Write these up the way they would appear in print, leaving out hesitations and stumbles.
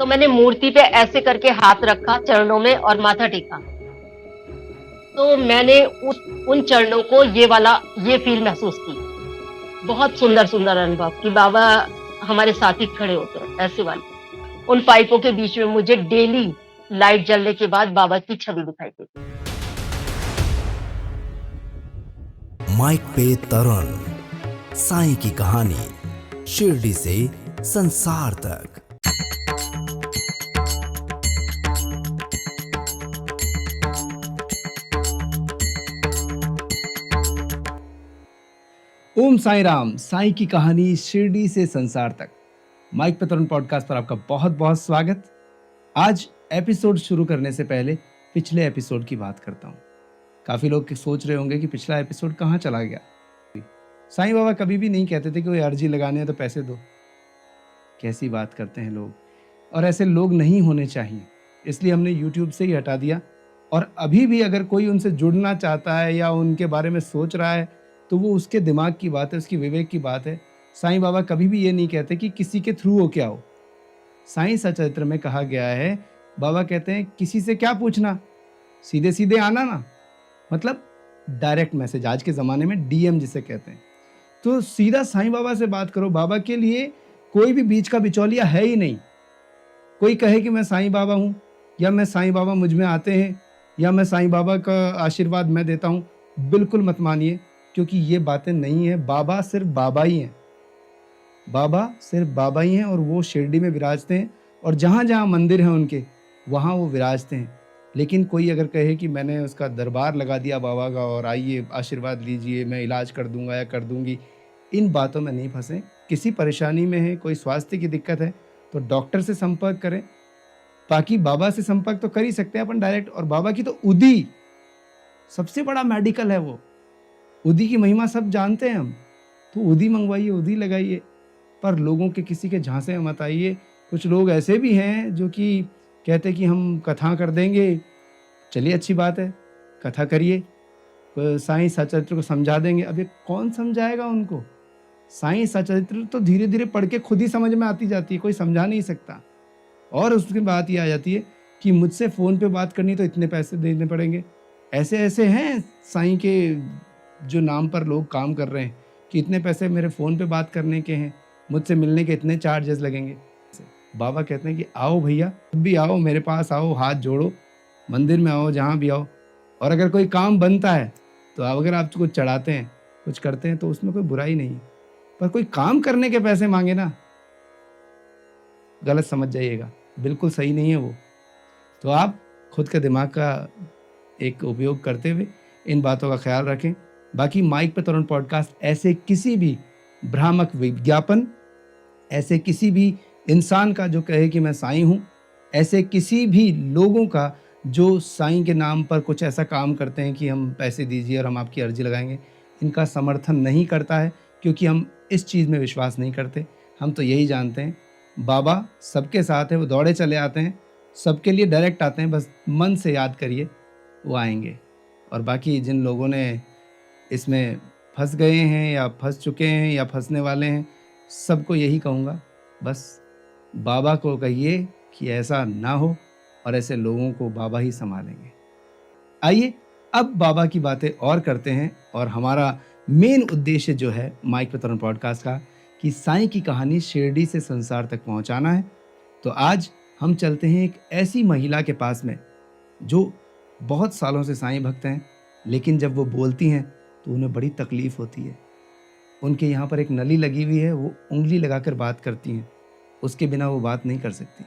तो मैंने मूर्ति पे ऐसे करके हाथ रखा चरणों में और माथा टेका। तो मैंने उस उन चरणों को ये फील महसूस की। बहुत सुंदर सुंदर अनुभव कि बाबा हमारे साथ ही खड़े होते हैं, ऐसे वाले। उन पाइपों के बीच में मुझे डेली लाइट जलने के बाद बाबा की छवि दिखाई देती। माइक पे तरुण, साईं की कहानी, शिरडी से संसार तक। ओम साई राम, साईं की कहानी, शिरडी से संसार तक। माइक पे तरुण पॉडकास्ट पर आपका बहुत बहुत स्वागत। आज एपिसोड शुरू करने से पहले पिछले एपिसोड की बात करता हूँ। काफी लोग सोच रहे होंगे कि पिछला एपिसोड कहाँ चला गया। साईं बाबा कभी भी नहीं कहते थे कि कोई अर्जी लगाने है तो पैसे दो। कैसी बात करते हैं लोग, और ऐसे लोग नहीं होने चाहिए, इसलिए हमने यूट्यूब से ही हटा दिया। और अभी भी अगर कोई उनसे जुड़ना चाहता है या उनके बारे में सोच रहा है तो वो उसके दिमाग की बात है, उसकी विवेक की बात है। साईं बाबा कभी भी ये नहीं कहते कि किसी के थ्रू हो क्या हो। साईं सचरित्र में कहा गया है, बाबा कहते हैं किसी से क्या पूछना, सीधे सीधे आना ना, मतलब डायरेक्ट मैसेज, आज के ज़माने में डीएम जिसे कहते हैं। तो सीधा साईं बाबा से बात करो। बाबा के लिए कोई भी बीच का बिचौलिया है ही नहीं। कोई कहे कि मैं साईं बाबा हूँ, या मैं साईं बाबा मुझ में आते हैं, या मैं साईं बाबा का आशीर्वाद मैं देता हूँ, बिल्कुल मत मानिए, क्योंकि ये बातें नहीं है। बाबा सिर्फ बाबा ही हैं। बाबा सिर्फ बाबा ही हैं और वो शिरडी में विराजते हैं, और जहाँ जहाँ मंदिर हैं उनके, वहाँ वो विराजते हैं। लेकिन कोई अगर कहे कि मैंने उसका दरबार लगा दिया बाबा का और आइए आशीर्वाद लीजिए, मैं इलाज कर दूंगा या कर दूंगी, इन बातों में नहीं फंसें। किसी परेशानी में है, कोई स्वास्थ्य की दिक्कत है, तो डॉक्टर से संपर्क करें। बाकी बाबा से संपर्क तो कर ही सकते हैं अपन डायरेक्ट। और बाबा की तो उदी सबसे बड़ा मेडिकल है। वो उदी की महिमा सब जानते हैं हम, तो उदी मंगवाइए, उदी लगाइए। पर लोगों के किसी के झांसे में मत आइए। कुछ लोग ऐसे भी हैं जो कि कहते कि हम कथा कर देंगे। चलिए अच्छी बात है, कथा करिए, साईं सचरित्र को समझा देंगे। अब ये कौन समझाएगा उनको? साईं सचरित्र तो धीरे धीरे पढ़ के खुद ही समझ में आती जाती है, कोई समझा नहीं सकता। और उसके बात ये आ जाती है कि मुझसे फ़ोन पे बात करनी तो इतने पैसे देने पड़ेंगे। ऐसे ऐसे हैं साईं के जो नाम पर लोग काम कर रहे हैं कि इतने पैसे मेरे फ़ोन पे बात करने के हैं, मुझसे मिलने के इतने चार्जेस लगेंगे। बाबा कहते हैं कि आओ भैया, जब भी आओ मेरे पास आओ, हाथ जोड़ो, मंदिर में आओ, जहाँ भी आओ। और अगर कोई काम बनता है तो अगर आप कुछ चढ़ाते हैं, कुछ करते हैं, तो उसमें कोई बुराई नहीं है। पर कोई काम करने के पैसे मांगे ना, गलत समझ जाइएगा, बिल्कुल सही नहीं है वो। तो आप खुद के दिमाग का एक उपयोग करते हुए इन बातों का ख्याल रखें। बाकी माइक पे तरुण पॉडकास्ट ऐसे किसी भी भ्रामक विज्ञापन, ऐसे किसी भी इंसान का जो कहे कि मैं साईं हूँ, ऐसे किसी भी लोगों का जो साईं के नाम पर कुछ ऐसा काम करते हैं कि हम पैसे दीजिए और हम आपकी अर्जी लगाएंगे, इनका समर्थन नहीं करता है, क्योंकि हम इस चीज़ में विश्वास नहीं करते। हम तो यही जानते हैं बाबा सबके साथ है, वो दौड़े चले आते हैं, सबके लिए डायरेक्ट आते हैं, बस मन से याद करिए, वो आएंगे। और बाकी जिन लोगों ने इसमें फंस गए हैं या फंस चुके हैं या फंसने वाले हैं, सबको यही कहूँगा, बस बाबा को कहिए कि ऐसा ना हो, और ऐसे लोगों को बाबा ही संभालेंगे। आइए अब बाबा की बातें और करते हैं, और हमारा मेन उद्देश्य जो है माइक पे तरुण पॉडकास्ट का, कि साईं की कहानी शिरडी से संसार तक पहुंचाना है। तो आज हम चलते हैं एक ऐसी महिला के पास में जो बहुत सालों से साईं भक्त हैं, लेकिन जब वो बोलती हैं तो उन्हें बड़ी तकलीफ होती है। उनके यहाँ पर एक नली लगी हुई है, वो उंगली लगाकर बात करती हैं, उसके बिना वो बात नहीं कर सकती।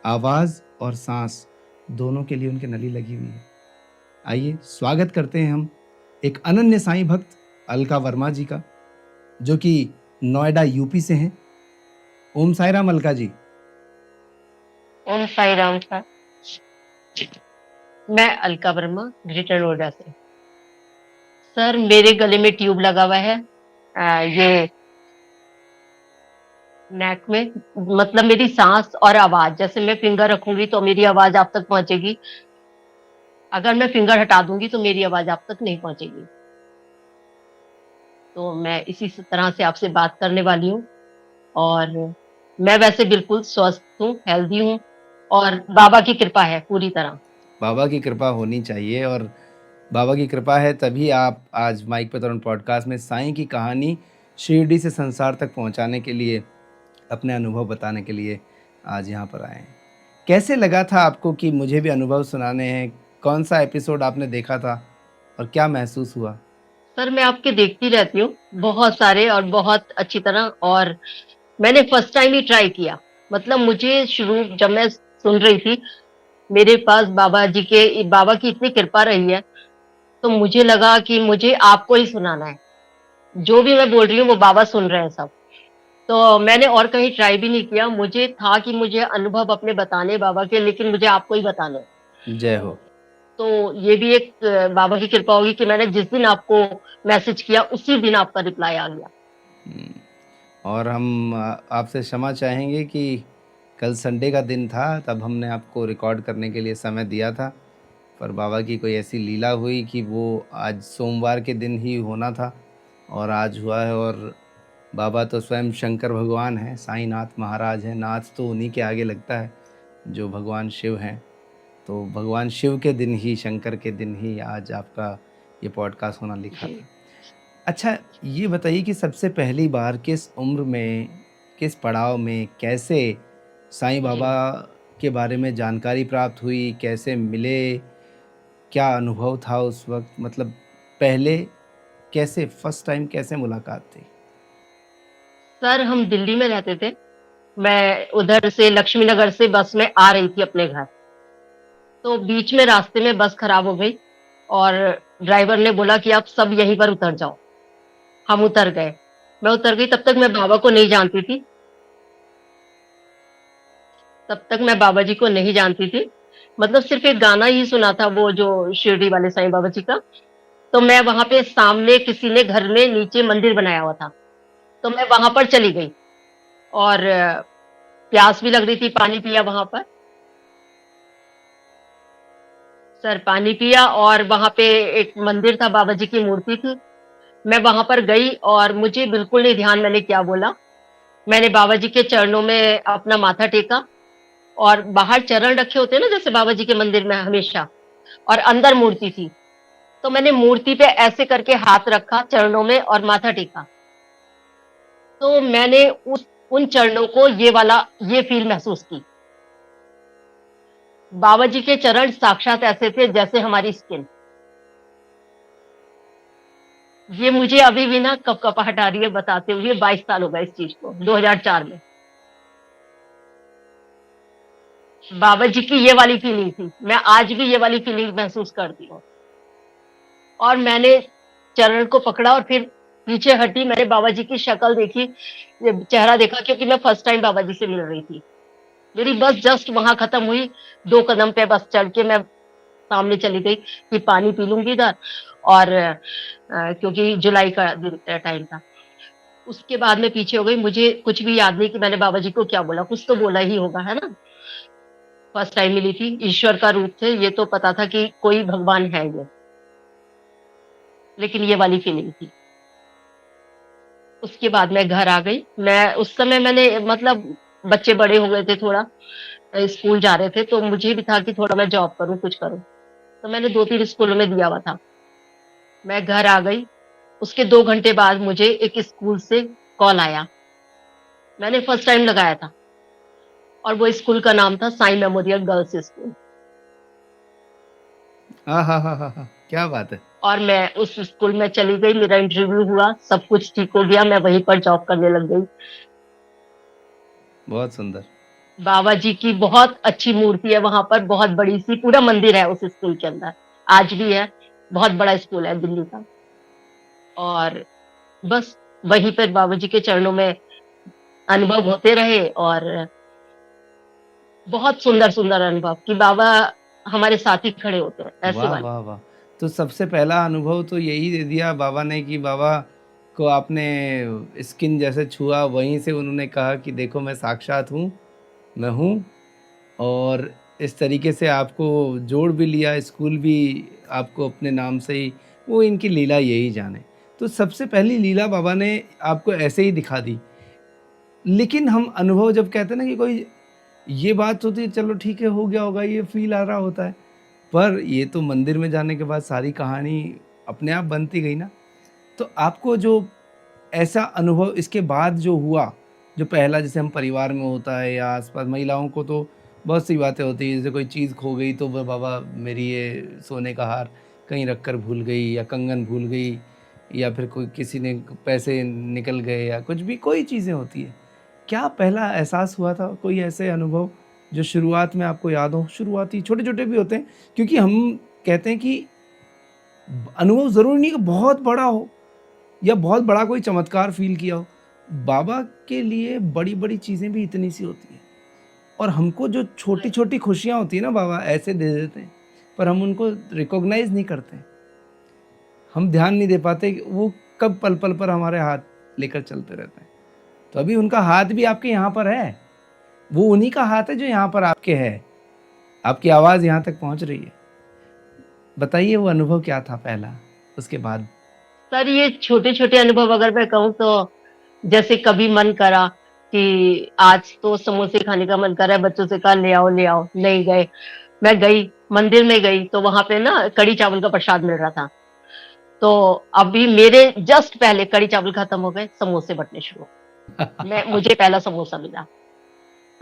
आवाज़ और सांस दोनों के लिए उनके नली लगी हुई है। आइए स्वागत करते हैं हम एक अनन्य साईं भक्त अलका वर्मा जी का, जो कि नोएडा यूपी से हैं। ओम साई राम अलका जी। ओम साई राम सर। मैं अलका वर्मा, ग्रेटर नोएडा से। सर मेरे गले में ट्यूब लगा हुआ है, ये नेक में। मतलब मेरी सांस और आवाज, जैसे मैं फिंगर रखूंगी तो मेरी आवाज आप तक पहुंचेगी, अगर मैं फिंगर हटा दूंगी तो मेरी आवाज आप तक नहीं पहुंचेगी। तो मैं इसी तरह से आपसे बात करने वाली हूँ। और मैं वैसे बिल्कुल स्वस्थ हूँ, हेल्दी हूँ और बाबा की कृपा है पूरी तरह। बाबा की कृपा होनी चाहिए और बाबा की कृपा है तभी आप आज माइक पे तरुण पॉडकास्ट में साईं की कहानी शिरडी से संसार तक पहुंचाने के लिए, अपने अनुभव बताने के लिए आज यहाँ पर आए हैं। कैसे लगा था आपको कि मुझे भी अनुभव सुनाने हैं? कौन सा एपिसोड आपने देखा था और क्या महसूस हुआ? सर मैं आपके देखती रहती हूँ, बहुत सारे और बहुत अच्छी तरह, और मैंने फर्स्ट टाइम ही ट्राई किया। मतलब मुझे शुरू जब मैं सुन रही थी, मेरे पास बाबा की इतनी कृपा रही है, तो मुझे लगा कि मुझे आपको ही सुनाना है। जो भी मैं बोल रही हूँ वो बाबा सुन रहे हैं सब। तो मैंने और कहीं ट्राई भी नहीं किया। मुझे था कि मुझे अनुभव अपने बताने बाबा के, लेकिन मुझे आपको ही बताने हैं। जय हो। तो ये भी एक बाबा की कृपा होगी कि मैंने जिस दिन आपको मैसेज किया उसी दिन आपका रिप्लाई आ गया। हम्म, और हम आपसे क्षमा चाहेंगे कि कल संडे का दिन था, तब हमने आपको रिकॉर्ड करने के लिए समय दिया था, पर बाबा की कोई ऐसी लीला हुई कि वो आज सोमवार के दिन ही होना था और आज हुआ है। और बाबा तो स्वयं शंकर भगवान हैं, साईनाथ महाराज हैं। नाथ तो उन्हीं के आगे लगता है जो भगवान शिव हैं। तो भगवान शिव के दिन ही, शंकर के दिन ही आज आपका ये पॉडकास्ट होना लिखा जी। था। अच्छा, ये बताइए कि सबसे पहली बार किस उम्र में, किस पड़ाव में, कैसे साईं जी। बाबा के बारे में जानकारी प्राप्त हुई? कैसे मिले? क्या अनुभव था उस वक़्त? मतलब पहले कैसे, फर्स्ट टाइम कैसे मुलाकात थी? सर हम दिल्ली में रहते थे। मैं उधर से लक्ष्मी नगर से बस में आ रही थी अपने घर। तो बीच में रास्ते में बस खराब हो गई और ड्राइवर ने बोला कि आप सब यहीं पर उतर जाओ। हम उतर गए। मैं उतर गई, तब तक मैं बाबा को नहीं जानती थी। तब तक मैं बाबा जी को नहीं जानती थी। मतलब सिर्फ एक गाना ही सुना था, वो जो शिरडी वाले साईं बाबा जी का। तो मैं वहां पे सामने किसी ने घर में नीचे मंदिर बनाया हुआ था, तो मैं वहां पर चली गई और प्यास भी लग रही थी, पानी पिया वहां पर। सर पानी पिया और वहां पे एक मंदिर था, बाबा जी की मूर्ति थी। मैं वहां पर गई और मुझे बिल्कुल नहीं ध्यान मैंने क्या बोला। मैंने बाबा जी के चरणों में अपना माथा टेका और बाहर चरण रखे होते हैं ना जैसे बाबा जी के मंदिर में हमेशा, और अंदर मूर्ति थी। तो मैंने मूर्ति पे ऐसे करके हाथ रखा चरणों में और माथा टेका। तो मैंने उस उन चरणों को ये फील महसूस की। बाबा जी के चरण साक्षात ऐसे थे जैसे हमारी स्किन। ये मुझे अभी भी ना कपकपाहट आ रही है बताते हुए। 22 साल हो गए इस चीज को, 2004 में। बाबा जी की ये वाली फीलिंग थी। मैं आज भी ये वाली फीलिंग महसूस करती हूँ। और मैंने चरण को पकड़ा और फिर पीछे हटी। मैंने बाबा जी की शक्ल देखी, ये चेहरा देखा, क्योंकि मैं फर्स्ट टाइम बाबा जी से मिल रही थी। मेरी बस जस्ट वहां खत्म हुई, 2 कदम पे बस चढ़ के मैं सामने चली गई कि पानी पी लूंगी इधर। और क्योंकि जुलाई का टाइम था। उसके बाद में पीछे हो गई। मुझे कुछ भी याद नहीं कि मैंने बाबा जी को क्या बोला। कुछ तो बोला ही होगा, है ना। फर्स्ट टाइम मिली थी, ईश्वर का रूप थे ये तो पता था कि कोई भगवान है ये, लेकिन ये वाली फीलिंग थी। उसके बाद मैं घर आ गई। मैं उस समय मैंने मतलब बच्चे बड़े हो गए थे थोड़ा, स्कूल जा रहे थे, तो मुझे भी था कि थोड़ा मैं जॉब करूं, कुछ करूं। तो मैंने 2-3 स्कूलों में दिया हुआ था। मैं घर आ गई। उसके 2 घंटे बाद मुझे एक स्कूल से कॉल आया। मैंने फर्स्ट टाइम लगाया था और वो स्कूल का नाम था साई मेमोरियल गर्ल्स स्कूल। हाँ, हाँ, हाँ, हाँ, हाँ, क्या बात है! और मैं उस स्कूल में चली गई। मेरा इंटरव्यू हुआ, सब कुछ ठीक हो गया, मैं वहीं पर जॉब करने लग गई। बहुत सुंदर। बाबा जी की बहुत अच्छी मूर्ति है वहां पर, बहुत बड़ी सी, पूरा मंदिर है उस स्कूल के अंदर, आज भी है। बहुत बड़ा स्कूल है दिल्ली का। और बस वहीं पर बाबा जी के चरणों में अनुभव होते रहे, और बहुत सुंदर सुंदर अनुभव कि बाबा हमारे साथ ही खड़े होते हैं, ऐसे वाह, वाले। वाह, वाह! तो सबसे पहला अनुभव तो यही दे दिया बाबा ने कि बाबा को आपने स्किन जैसे छुआ, वहीं से उन्होंने कहा कि देखो मैं साक्षात हूँ, मैं हूँ। और इस तरीके से आपको जोड़ भी लिया, स्कूल भी आपको अपने नाम से ही, वो इनकी लीला यही जाने। तो सबसे पहली लीला बाबा ने आपको ऐसे ही दिखा दी। लेकिन हम अनुभव जब कहते हैं ना कि कोई ये बात होती है, चलो ठीक है हो गया होगा, ये फील आ रहा होता है, पर ये तो मंदिर में जाने के बाद सारी कहानी अपने आप बनती गई ना। तो आपको जो ऐसा अनुभव इसके बाद जो हुआ, जो पहला जैसे हम परिवार में होता है या आसपास महिलाओं को तो बहुत सी बातें होती हैं, जैसे कोई चीज़ खो गई तो वो बाबा मेरी ये सोने का हार कहीं रख कर भूल गई या कंगन भूल गई, या फिर कोई किसी ने पैसे निकल गए या कुछ भी कोई चीज़ें होती है। क्या पहला एहसास हुआ था, कोई ऐसे अनुभव जो शुरुआत में आपको याद हो? शुरुआती छोटे-छोटे भी होते हैं, क्योंकि हम कहते हैं कि अनुभव ज़रूरी नहीं कि बहुत बड़ा हो या बहुत बड़ा कोई चमत्कार फ़ील किया हो। बाबा के लिए बड़ी-बड़ी चीज़ें भी इतनी सी होती हैं, और हमको जो छोटी-छोटी खुशियाँ होती हैं ना बाबा ऐसे दे देते हैं, पर हम उनको रिकॉग्नाइज़ नहीं करते हैं। हम ध्यान नहीं दे पाते कि वो कब पल-पल पर हमारे हाथ लेकर चलते रहते हैं। तो अभी उनका हाथ भी आपके यहाँ पर है। वो उन्हीं का हाथ है जो यहाँ पर आपके है। आपकी आवाज़ यहाँ तक पहुँच रही है। बताइए वो अनुभव क्या था पहला? उसके बाद? सर ये छोटे छोटे अनुभव अगर मैं कहूँ तो जैसे कभी मन करा कि आज तो समोसे खाने का मन कर रहा है, बच्चों से कहा ले आओ, नहीं गए। मैं गई, मंदिर में गई तो वहां पे ना कढ़ी चावल का प्रसाद मिल रहा था। तो अभी मेरे जस्ट पहले कढ़ी चावल खत्म हो गए, समोसे बंटने शुरू। मैं मुझे पहला समोसा मिला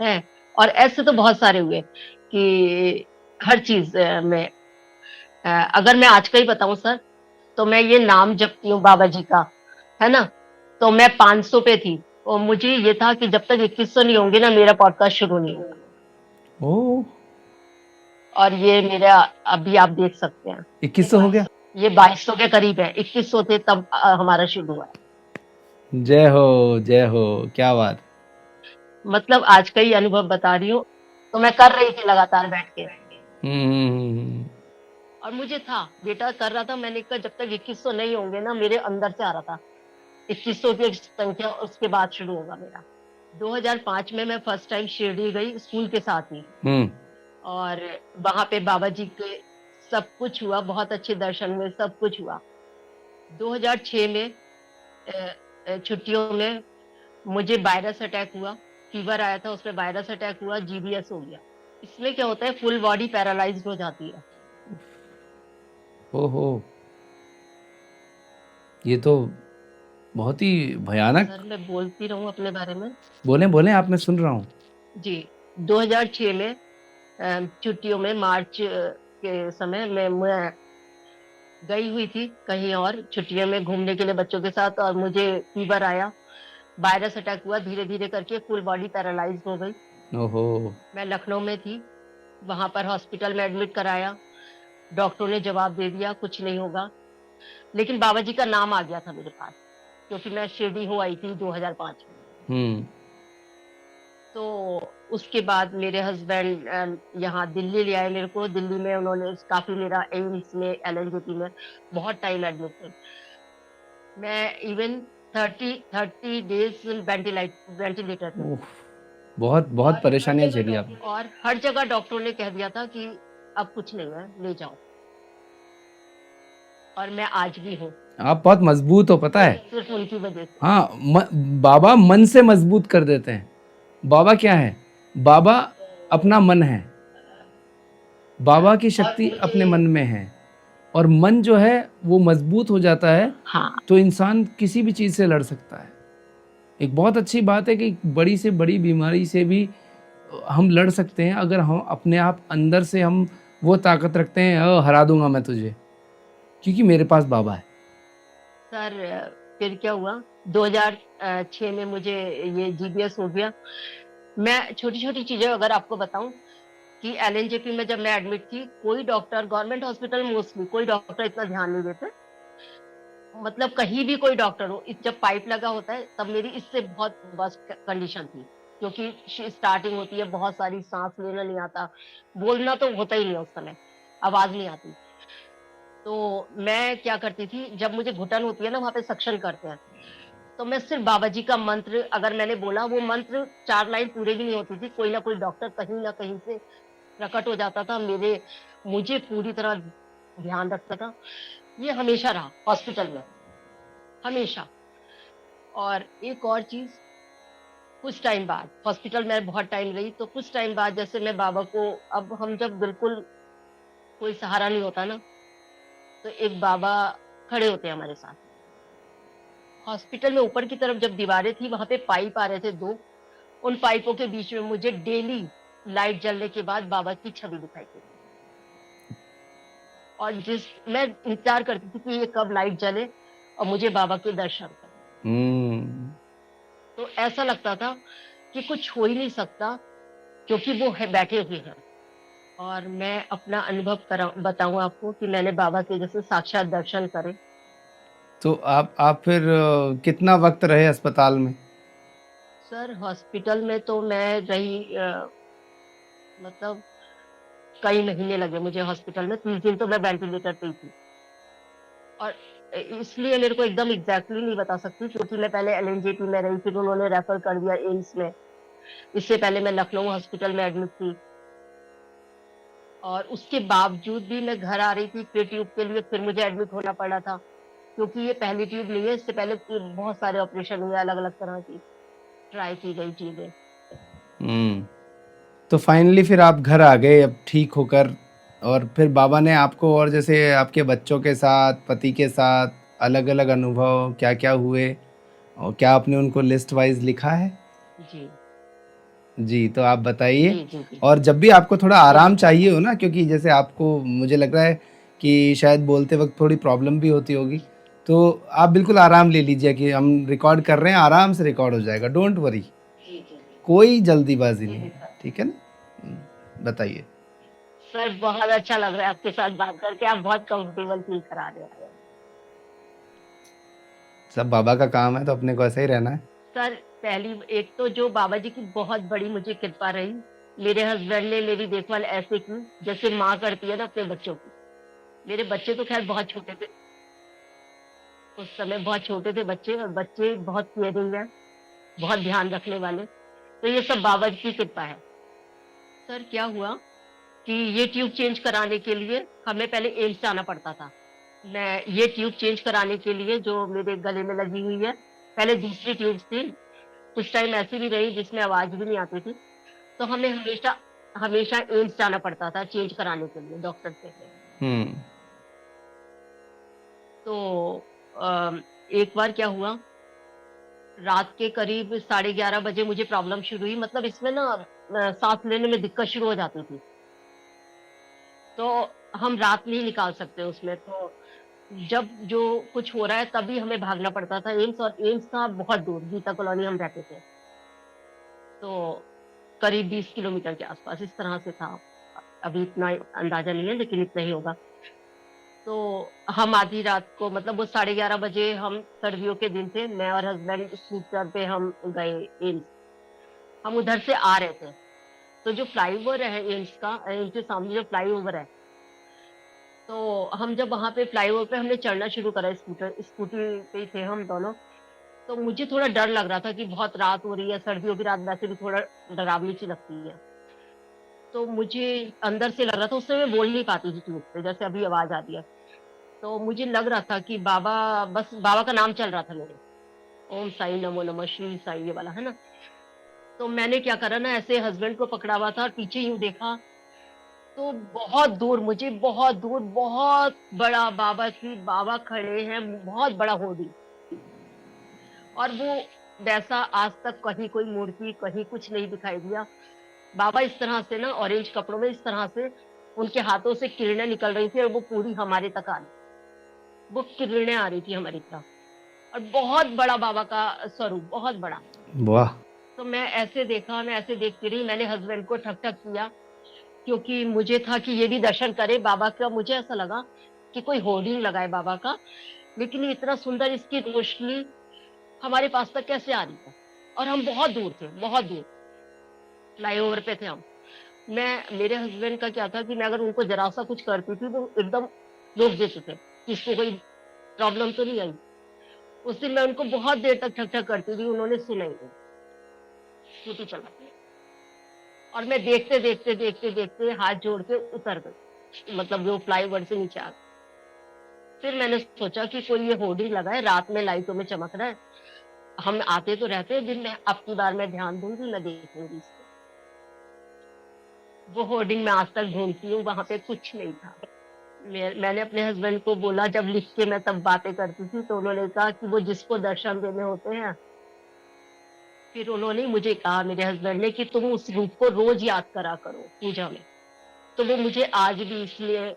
है। और ऐसे तो बहुत सारे हुए कि हर चीज में अगर मैं आज का ही बताऊं सर, तो मैं ये नाम जपती हूँ बाबा जी का, है ना। तो मैं 500 पे थी और मुझे ये था कि जब तक 2100 नहीं होंगे ना मेरा पॉडकास्ट शुरू नहीं होगा। ओह! और ये मेरा अभी आप देख सकते हैं 2100 हो गया? ये 2200 के करीब है, 2100 थे तब हमारा शुरू हुआ है। जय हो, जय हो! क्या बात! मतलब आज का ही अनुभव बता रही हूँ। तो मैं कर रही थी लगातार बैठ के, हुँ। और मुझे था बेटा कर रहा था, मैंने कहा जब तक 2100 नहीं होंगे ना, मेरे अंदर से आ रहा था 2100 की संख्या उसके बाद शुरू होगा मेरा। 2005 में मैं फर्स्ट टाइम शिरडी गई स्कूल के साथ ही, हुँ। और वहां पे बाबा जी के सब कुछ हुआ, बहुत अच्छे दर्शन में सब कुछ हुआ। 2006 में छुट्टियों में मुझे वायरस अटैक हुआ, फीवर आया था, उसमें वायरस अटैक हुआ, जीबीएस हो गया। इसमें क्या होता है, फुल बॉडी पैरालाइज्ड हो जाती है। ओहो! ये तो बहुत ही भयानक। सर मैं बोलती रहूं अपने बारे में। बोलें, बोलें आप, मैं सुन रहा हूँ। जी, 2006 में छुट्टियों में मार्च के समय में मैं गई हुई थी कहीं और छुट्टियों में घूमने के लिए बच्चों के साथ, और मुझे फीवर आया, वायरस अटैक हुआ, धीरे धीरे करके फुल बॉडी पैरालाइज हो गई। ओहो! मैं लखनऊ में थी, वहां पर हॉस्पिटल में एडमिट कराया। डॉक्टरों ने जवाब दे दिया कुछ नहीं होगा, लेकिन बाबा जी का नाम आ गया था मेरे पास, क्योंकि मैं शिरडी हो आई थी 2005 में। हुँ। तो उसके बाद मेरे हस्बैंड यहाँ दिल्ली ले आए मेरे को। दिल्ली में उन्होंने काफी मेरा एम्स में एलएनजेपी में बहुत टाइम एडमिट थे। मैं इवन 30 डेज वेंटिलेटर पे। ओह! बहुत परेशानियाँ झेली आपने। और हर जगह डॉक्टरों ने कह दिया था कि अब कुछ नहीं है, ले जाओ। और मैं आज भी हूँ आप बहुत मज़बूत हो, पता है? सिर्फ उनकी वजह से। हाँ, बाबा मन से मज़बूत कर देते हैं। बाबा क्या है? बाबा अपना मन है। बाबा की शक्ति अपने मन में है, और मन जो है वो मज़बूत हो जाता है, हाँ तो इंसान किसी भी चीज़ से लड़ सकता है। एक बहुत अच्छी बात है कि बड़ी से बड़ी बीमारी से भी हम लड़ सकते हैं, अगर हम अपने आप अंदर से हम वो ताकत रखते हैं, हरा दूँगा मैं तुझे, क्योंकि मेरे पास बाबा है। सर, फिर क्या हुआ, 2006 में मुझे ये जीबीएस हो गया। मैं छोटी छोटी चीजें अगर आपको बताऊं कि एलएनजेपी में जब मैं एडमिट थी, कोई डॉक्टर गवर्नमेंट हॉस्पिटल मोस्टली कोई डॉक्टर इतना ध्यान नहीं देते। मतलब कहीं भी कोई डॉक्टर हो, जब पाइप लगा होता है तब मेरी इससे बहुत वर्स्ट कंडीशन थी, क्योंकि स्टार्टिंग होती है, बहुत सारी सांस लेना नहीं आता, बोलना तो होता ही नहीं है उस समय, आवाज नहीं आती। तो मैं क्या करती थी, जब मुझे घुटन होती है ना, वहां पे सक्शन करते हैं, तो मैं सिर्फ बाबा जी का मंत्र अगर मैंने बोला, वो मंत्र 4 लाइन पूरे भी नहीं होती थी, कोई ना कोई डॉक्टर कहीं ना कहीं से प्रकट हो जाता था, मुझे पूरी तरह ध्यान रखता था। ये हमेशा रहा हॉस्पिटल में, हमेशा। और एक और चीज, कुछ टाइम बाद हॉस्पिटल में बहुत टाइम रही, तो कुछ टाइम बाद जैसे मैं बाबा को, अब हम जब बिल्कुल कोई सहारा नहीं होता ना, तो एक बाबा खड़े होते हैं हमारे साथ। हॉस्पिटल में ऊपर की तरफ जब दीवारें थी, वहां पे पाइप आ रहे थे दो, उन पाइपों के बीच में मुझे डेली लाइट जलने के बाद बाबा की छवि दिखाई दी। और जिस मैं इंतजार करती थी कि ये कब लाइट जले और मुझे बाबा के दर्शन करे। हम्म। तो ऐसा लगता था कि कुछ हो ही नहीं सकता, क्योंकि वो है बैठे हुए हैं। और मैं अपना अनुभव बताऊं आपको कि मैंने बाबा के जैसे साक्षात दर्शन करे। तो आप फिर कितना वक्त रहे अस्पताल में? सर हॉस्पिटल में तो मैं रही मतलब कई महीने लगे मुझे हॉस्पिटल में, 30 दिन तो मैं वेंटिलेटर पे ही थी। और इसलिए मेरे को एकदम एग्जैक्टली नहीं बता सकती, क्योंकि मैं पहले एलएनजेपी में रही, फिर उन्होंने रेफर कर दिया एम्स में। इससे पहले मैं लखनऊ हॉस्पिटल में एडमिट थी, और उसके बावजूद भी मैं घर आ रही थी फिर ट्यूब के लिए, फिर मुझे एडमिट होना पड़ा था। क्योंकि ये पहली ट्यूब नहीं है, इससे पहले बहुत सारे ऑपरेशन हुए, अलग अलग तरह की ट्राई की गई चीजें। हम्म। तो फाइनली फिर आप घर आ गए अब ठीक होकर, और फिर बाबा ने आपको, और जैसे आपके बच्चों के साथ, पति के साथ अलग अलग अनुभव क्या क्या हुए, और क्या आपने उनको लिस्ट वाइज लिखा है? जी जी, तो आप बताइए। जी जी जी और जब भी आपको थोड़ा जी आराम बिल्कुल। चाहिए हो ना, क्योंकि जैसे आपको मुझे लग रहा है कि शायद बोलते वक्त थोड़ी प्रॉब्लम भी होती होगी, तो आप बिल्कुल आराम ले लीजिए कि हम रिकॉर्ड कर रहे हैं, आराम से रिकॉर्ड हो जाएगा, डोंट वरी। जी जी जी कोई जल्दीबाजी जी नहीं जी है, सर। ठीक है ना? बताइए। सर बहुत अच्छा लग रहा है आपके साथ बात करके, आप बहुत कंफर्टेबल फील करा रहे हैं। सब बाबा का काम है, तो अपने को ऐसा ही रहना है। सर पहली एक तो जो बाबा जी की बहुत बड़ी मुझे कृपा रही, मेरे हस्बैंड ने मेरी देखभाल ऐसे की जैसे माँ करती है ना अपने बच्चों की। मेरे बच्चे तो खैर बहुत छोटे थे, उस समय बहुत छोटे थे बच्चे, और बच्चे बहुत केयरिंग है, बहुत ध्यान रखने वाले। तो ये सब बाबा जी की कृपा है। सर क्या हुआ कि ये ट्यूब चेंज कराने के लिए हमें पहले एम्स जाना पड़ता था। मैं ये ट्यूब चेंज कराने के लिए जो मेरे गले में लगी हुई है, पहले दूसरी ट्यूब थी, कुछ टाइम ऐसी भी रही जिसमें आवाज भी नहीं आती थी। तो हमें हमेशा हमेशा एम्स जाना पड़ता था चेंज कराने के लिए डॉक्टर से। हम्म। तो एक बार क्या हुआ, रात के करीब 11:30 बजे मुझे प्रॉब्लम शुरू हुई, मतलब इसमें ना सांस लेने में दिक्कत शुरू हो जाती थी। तो हम रात नहीं निकाल सकते उसमें, तो जब जो कुछ हो रहा है तभी हमें भागना पड़ता था एम्स, और एम्स था बहुत दूर, गीता कॉलोनी हम रहते थे, तो करीब 20 किलोमीटर के आसपास इस तरह से था। अभी इतना अंदाजा नहीं है, लेकिन इतना ही होगा। तो हम आधी रात को, मतलब वो 11:30 बजे, हम सर्दियों के दिन थे, मैं और हस्बैंड स्कूटर पे हम गए एम्स। हम उधर से आ रहे थे, तो जो फ्लाईओवर है एम्स का, एम्स के सामने जो फ्लाईओवर है, तो हम जब वहां पे फ्लाईओवर पे हमने चढ़ना शुरू करा, स्कूटी पे ही थे हम दोनों। तो मुझे थोड़ा डर लग रहा था कि बहुत रात हो रही है, सर्दियों की रात वैसे भी थोड़ा डरावनी सी लगती है। तो मुझे अंदर से लग रहा था, उससे मैं बोल नहीं पाती थी ट्यूब पे, जैसे अभी आवाज आती है। तो मुझे लग रहा था कि बाबा, बस बाबा का नाम चल रहा था मेरे, ओम साई नमो नमः श्री साई, ये वाला है ना। तो मैंने क्या करा ना, ऐसे हस्बैंड को पकड़ा हुआ था, पीछे यूं देखा, तो बहुत दूर, मुझे बहुत दूर, बहुत बड़ा बाबा खड़े हैं, बहुत बड़ा होर्डिंग। और वो वैसा आज तक कहीं कोई मूर्ति, कहीं कुछ नहीं दिखाई दिया। बाबा इस तरह से ना, ऑरेंज कपड़ों में, इस तरह से उनके हाथों से किरणें निकल रही थी, और वो पूरी हमारे तक आ रही, वो किरणें आ रही थी हमारी तरफ। और बहुत बड़ा बाबा का स्वरूप, बहुत बड़ा। वाह। तो मैं ऐसे देखा, मैं ऐसे देखती रही, मैंने हस्बैंड को ठक ठक किया, क्योंकि मुझे था कि ये भी दर्शन करे बाबा का। मुझे ऐसा लगा कि कोई होर्डिंग लगाए बाबा का, लेकिन ये इतना सुंदर, इसकी रोशनी हमारे पास तक कैसे आ रही है, और हम बहुत दूर थे, बहुत दूर, फ्लाईओवर पे थे हम। मेरे हस्बैंड का क्या था कि मैं अगर उनको जरा सा कुछ करती थी तो एकदम रोक देते थे कि इसको कोई प्रॉब्लम तो नहीं आई। उस दिन मैं उनको बहुत देर तक ठक ठक करती थी, उन्होंने सुना ही नहीं, स्कूटी चला दी। और मैं देखते देखते देखते देखते हाथ जोड़ के उतर गई, मतलब वो फ्लाईओवर से नीचे आ गई। फिर मैंने सोचा कि कोई ये होर्डिंग लगा है, रात में लाइटों में चमक रहा है, हम आते तो रहते हैं दिन में, अब की बार मैं ध्यान दूंगी, मैं देखूंगी इसको। वो होर्डिंग मैं आज तक ढूंढती हूँ, वहां पे कुछ नहीं था। मैंने अपने हस्बैंड को बोला, जब लिख के मैं तब बातें करती थी, तो उन्होंने कहा कि वो जिसको दर्शन देने होते हैं। फिर उन्होंने मुझे कहा, मेरे हस्बैंड ने, कि तुम उस रूप को रोज याद करा करो पूजा में। तो वो मुझे आज भी, इसलिए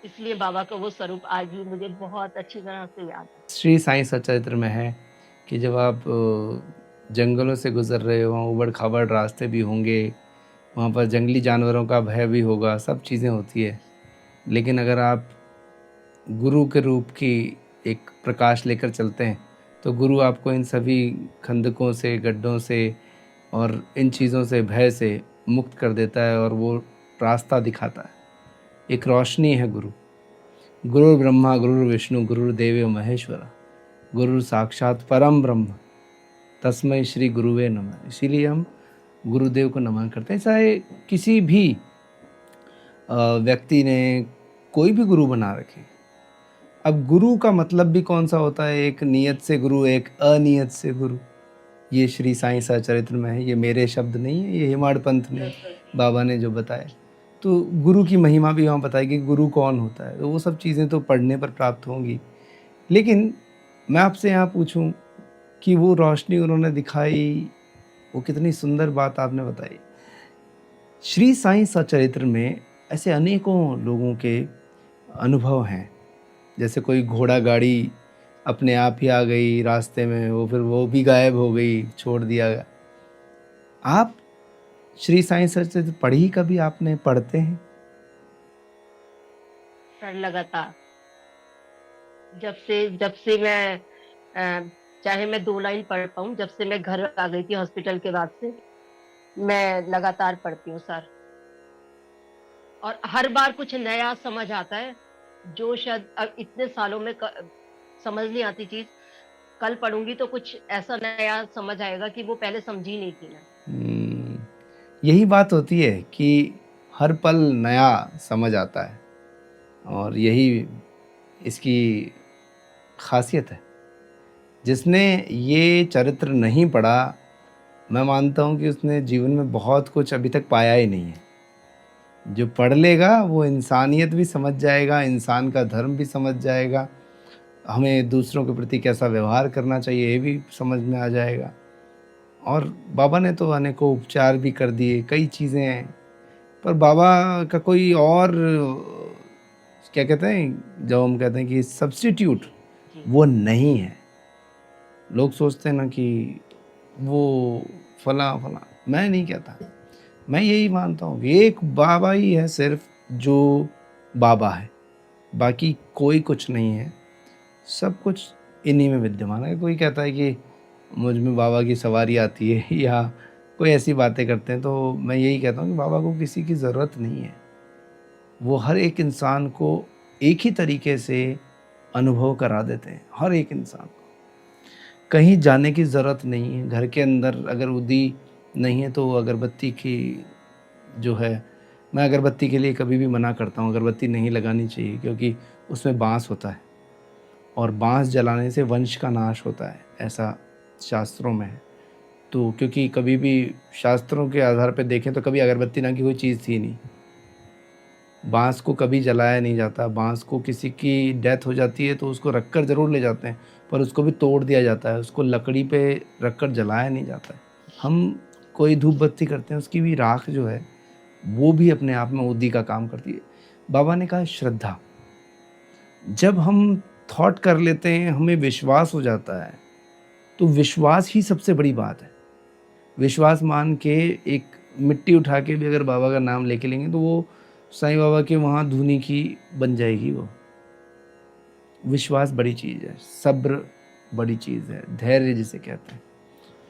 इसलिए बाबा का वो स्वरूप आज भी मुझे बहुत अच्छी तरह से याद है। श्री साईं सच्चरित्र में है कि जब आप जंगलों से गुजर रहे हो, वहाँ उबड़ खाबड़ रास्ते भी होंगे, वहाँ पर जंगली जानवरों का भय भी होगा, सब चीज़ें होती है, लेकिन अगर आप गुरु के रूप की एक प्रकाश लेकर चलते हैं तो गुरु आपको इन सभी खंदकों से, गड्ढों से और इन चीज़ों से, भय से मुक्त कर देता है और वो रास्ता दिखाता है। एक रोशनी है गुरु। गुरु ब्रह्मा गुरु विष्णु गुरुर्देव महेश्वरा, गुरु साक्षात परम ब्रह्म, तस्मै श्री गुरुवे नमः। इसीलिए हम गुरुदेव को नमन करते हैं। चाहे किसी भी व्यक्ति ने कोई भी गुरु बना रखे, अब गुरु का मतलब भी कौन सा होता है? एक नियत से गुरु, एक अनियत से गुरु। ये श्री साईं सच्चरित्र में है, ये मेरे शब्द नहीं है, ये हेमाड़ पंथ में बाबा ने जो बताया। तो गुरु की महिमा भी वहाँ बताई कि गुरु कौन होता है, तो वो सब चीज़ें तो पढ़ने पर प्राप्त होंगी। लेकिन मैं आपसे यहाँ पूछूं कि वो रोशनी उन्होंने दिखाई, वो कितनी सुंदर बात आपने बताई। श्री साईं सच्चरित्र में ऐसे अनेकों लोगों के अनुभव हैं, जैसे कोई घोड़ा गाड़ी अपने आप ही आ गई रास्ते में, वो फिर वो भी गायब हो गई, छोड़ दिया गया। आप श्री साईं सच्चरित्र पढ़ी कभी आपने? पढ़ते हैं? सर लगातार, जब से मैं चाहे मैं 2 लाइन पढ़ पाऊं, जब से मैं घर आ गई थी हॉस्पिटल के बाद से, मैं लगातार पढ़ती हूँ सर। और हर बार कुछ नया समझ आता है, जो शायद अब इतने सालों में समझ नहीं आती चीज, कल पढ़ूंगी तो कुछ ऐसा नया समझ आएगा कि वो पहले समझी नहीं थी ना। यही बात होती है कि हर पल नया समझ आता है, और यही इसकी खासियत है। जिसने ये चरित्र नहीं पढ़ा, मैं मानता हूँ कि उसने जीवन में बहुत कुछ अभी तक पाया ही नहीं है। जो पढ़ लेगा वो इंसानियत भी समझ जाएगा, इंसान का धर्म भी समझ जाएगा, हमें दूसरों के प्रति कैसा व्यवहार करना चाहिए ये भी समझ में आ जाएगा। और बाबा ने तो अनेकों उपचार भी कर दिए, कई चीज़ें हैं, पर बाबा का कोई और क्या कहते हैं, जब हम कहते हैं कि सब्स्टिट्यूट, वो नहीं है। लोग सोचते हैं ना कि वो फला फला, मैं नहीं कहता, मैं यही मानता हूँ कि एक बाबा ही है सिर्फ जो बाबा है, बाकी कोई कुछ नहीं है, सब कुछ इन्हीं में विद्यमान है। कोई कहता है कि मुझ में बाबा की सवारी आती है या कोई ऐसी बातें करते हैं, तो मैं यही कहता हूँ कि बाबा को किसी की ज़रूरत नहीं है। वो हर एक इंसान को एक ही तरीके से अनुभव करा देते हैं, हर एक इंसान को। कहीं जाने की ज़रूरत नहीं है। घर के अंदर अगर उदी नहीं है तो अगरबत्ती की जो है, मैं अगरबत्ती के लिए कभी भी मना करता हूँ, अगरबत्ती नहीं लगानी चाहिए, क्योंकि उसमें बांस होता है और बांस जलाने से वंश का नाश होता है, ऐसा शास्त्रों में है। तो क्योंकि कभी भी शास्त्रों के आधार पर देखें तो कभी अगरबत्ती नाम की कोई चीज़ थी नहीं, बांस को कभी जलाया नहीं जाता। बांस को किसी की डेथ हो जाती है तो उसको रख कर ज़रूर ले जाते हैं, पर उसको भी तोड़ दिया जाता है, उसको लकड़ी पे रख कर जलाया नहीं जाता है। हम कोई धूप बत्ती करते हैं, उसकी भी राख जो है वो भी अपने आप में उदी का काम करती है। बाबा ने कहा श्रद्धा, जब हम थॉट कर लेते हैं, हमें विश्वास हो जाता है, तो विश्वास ही सबसे बड़ी बात है। विश्वास मान के एक मिट्टी उठा के भी अगर बाबा का नाम लेके लेंगे तो वो साईं बाबा के वहाँ धुनी की बन जाएगी। वो विश्वास बड़ी चीज़ है, सब्र बड़ी चीज़ है, धैर्य जिसे कहते हैं।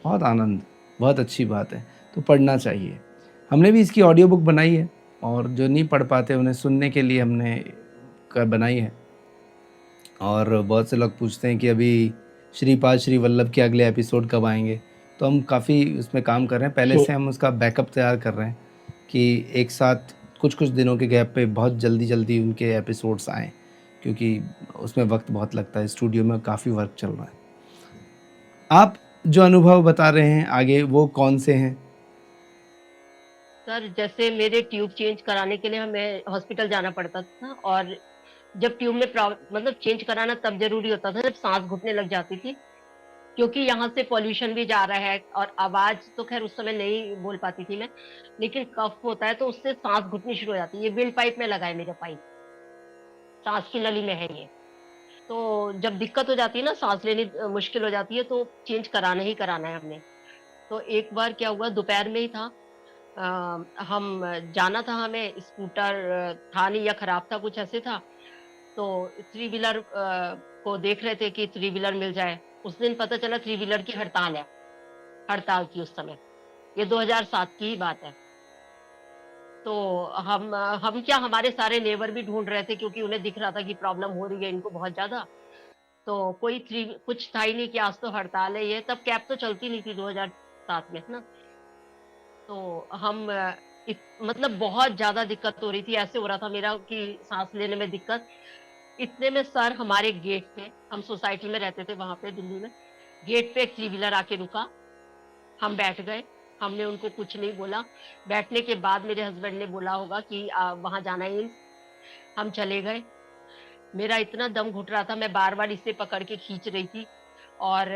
बहुत आनंद, बहुत अच्छी बात है, तो पढ़ना चाहिए। हमने भी इसकी ऑडियो बुक बनाई है, और जो नहीं पढ़ पाते उन्हें सुनने के लिए हमने बनाई है। और बहुत से लोग पूछते हैं कि अभी श्रीपाद श्री वल्लभ के अगले एपिसोड कब आएंगे, तो हम काफ़ी उसमें काम कर रहे हैं। पहले से हम उसका बैकअप तैयार कर रहे हैं कि एक साथ कुछ दिनों के गैप पे बहुत जल्दी उनके एपिसोड्स आएँ, क्योंकि उसमें वक्त बहुत लगता है, स्टूडियो में काफ़ी वर्क चल रहा है। आप जो अनुभव बता रहे हैं आगे वो कौन से हैं? सर जैसे मेरे ट्यूब चेंज कराने के लिए हमें हॉस्पिटल जाना पड़ता था, और जब ट्यूब में मतलब चेंज कराना तब जरूरी होता था जब सांस घुटने लग जाती थी, क्योंकि यहाँ से पॉल्यूशन भी जा रहा है, और आवाज तो खैर उस समय नहीं बोल पाती थी मैं, लेकिन कफ होता है तो उससे सांस घुटनी शुरू हो जाती है। ये विंड पाइप में लगा है, मेरे पाइप सांस की नली में है ये। तो जब दिक्कत हो जाती है ना, सांस लेनी मुश्किल हो जाती है, तो चेंज कराना ही कराना है हमने। तो एक बार क्या हुआ, दोपहर में ही था, हम जाना था, हमें स्कूटर था नहीं या खराब था, कुछ ऐसे था। तो थ्री व्हीलर को देख रहे थे कि थ्री व्हीलर मिल जाए। उस दिन पता चला थ्री व्हीलर की हड़ताल है, हड़ताल थी उस समय। ये 2007 की ही बात है। तो हम क्या, हमारे सारे नेबर भी ढूंढ रहे थे, क्योंकि उन्हें दिख रहा था कि प्रॉब्लम हो रही है इनको बहुत ज्यादा। तो कोई थ्री कुछ था ही नहीं कि आज तो हड़ताल है, ये तब कैब तो चलती नहीं थी 2007 में, है ना। तो हम मतलब बहुत ज्यादा दिक्कत हो रही थी, ऐसे हो रहा था मेरा कि सांस लेने में दिक्कत। इतने में सर हमारे गेट पे, हम सोसाइटी में रहते थे वहां पे दिल्ली में, गेट पे एक थ्री व्हीलर आके रुका। हम बैठ गए, हमने उनको कुछ नहीं बोला। बैठने के बाद मेरे हस्बैंड ने बोला होगा कि वहां जाना है एम्स। हम चले गए। मेरा इतना दम घुट रहा था, मैं बार बार इसे पकड़ के खींच रही थी, और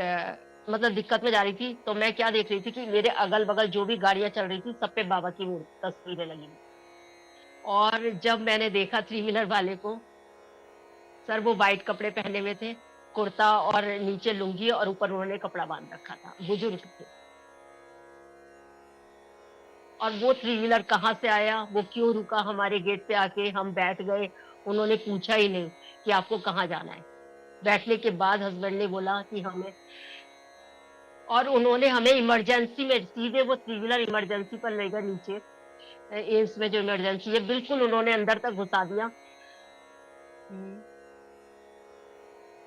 मतलब दिक्कत में जा रही थी। तो मैं क्या देख रही थी कि मेरे अगल बगल जो भी गाड़ियां चल रही थी सब पे बाबा की तस्वीरें लगी हुई। और जब मैंने देखा थ्री व्हीलर वाले को, सर वो वाइट कपड़े पहने हुए थे, कुर्ता और नीचे लुंगी, और ऊपर उन्होंने कपड़ा बांध रखा था, बुजुर्ग थे। और वो थ्री व्हीलर कहाँ से आया, वो क्यों रुका हमारे गेट पे आके, हम बैठ गए। उन्होंने पूछा ही नहीं कि आपको कहाँ जाना है। बैठने के बाद हस्बैंड ने बोला कि हमें, और उन्होंने हमें इमरजेंसी में सीधे वो थ्री व्हीलर इमरजेंसी पर ले गए नीचे, एम्स में जो इमरजेंसी है, बिल्कुल उन्होंने अंदर तक घुसा दिया। हम्म,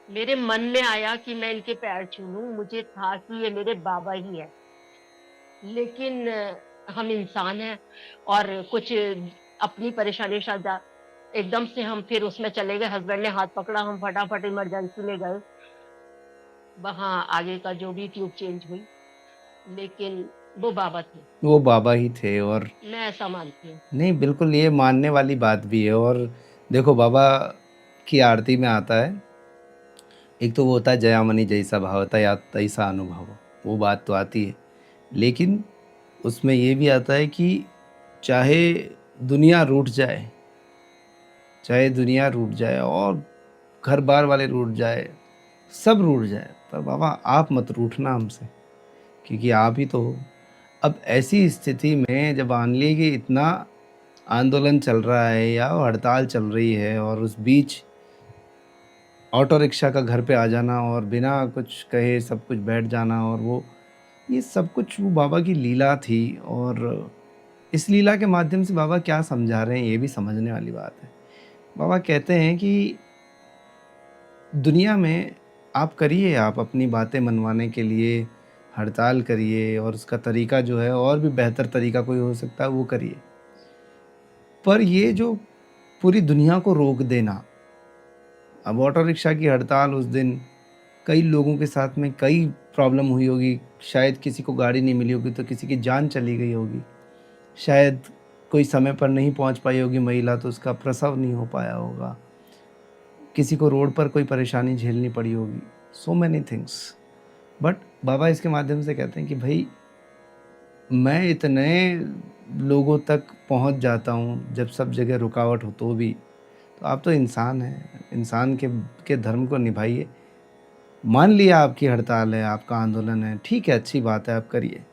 मेरे मन में आया कि मैं इनके पैर छू लूं, मुझे था कि ये मेरे बाबा ही है। लेकिन हम इंसान हैं, और कुछ अपनी परेशानी शायद, एकदम से हम फिर उसमें चले गए। हस्बैंड ने हाथ पकड़ा, हम फटाफट इमरजेंसी में गए। वहां आगे का जो भी ट्यूब चेंज हुई, लेकिन वो बाबा थे। वो बाबा ही थे। और मैं ऐसा मानती हूँ। नहीं, बिल्कुल ये मानने वाली बात भी है। और देखो, बाबा की आरती में आता है, एक तो वो होता है जयामणि जैसा भावता या तैसा अनुभव, वो बात तो आती है। लेकिन उसमें ये भी आता है कि चाहे दुनिया रूठ जाए, चाहे दुनिया रूठ जाए और घर बार वाले रूठ जाए, सब रूठ जाए, पर बाबा आप मत रूठना हमसे, क्योंकि आप ही तो हो। अब ऐसी स्थिति में जब मान लीजिए कि इतना आंदोलन चल रहा है या हड़ताल चल रही है, और उस बीच ऑटो रिक्शा का घर पे आ जाना और बिना कुछ कहे सब कुछ बैठ जाना, और वो ये सब कुछ वो बाबा की लीला थी। और इस लीला के माध्यम से बाबा क्या समझा रहे हैं ये भी समझने वाली बात है। बाबा कहते हैं कि दुनिया में आप करिए, आप अपनी बातें मनवाने के लिए हड़ताल करिए, और उसका तरीका जो है और भी बेहतर तरीका कोई हो सकता है वो करिए, पर ये जो पूरी दुनिया को रोक देना। अब ऑटो रिक्शा की हड़ताल उस दिन कई लोगों के साथ में कई प्रॉब्लम हुई होगी, शायद किसी को गाड़ी नहीं मिली होगी तो किसी की जान चली गई होगी, शायद कोई समय पर नहीं पहुंच पाई होगी महिला तो उसका प्रसव नहीं हो पाया होगा, किसी को रोड पर कोई परेशानी झेलनी पड़ी होगी, सो मैनी थिंग्स। बट बाबा इसके माध्यम से कहते हैं कि भाई मैं इतने लोगों तक पहुंच जाता हूं जब सब जगह रुकावट हो तो भी, तो आप तो इंसान हैं, इंसान के धर्म को निभाइए। मान लिया आपकी हड़ताल है, आपका आंदोलन है, ठीक है, अच्छी बात है, आप करिए,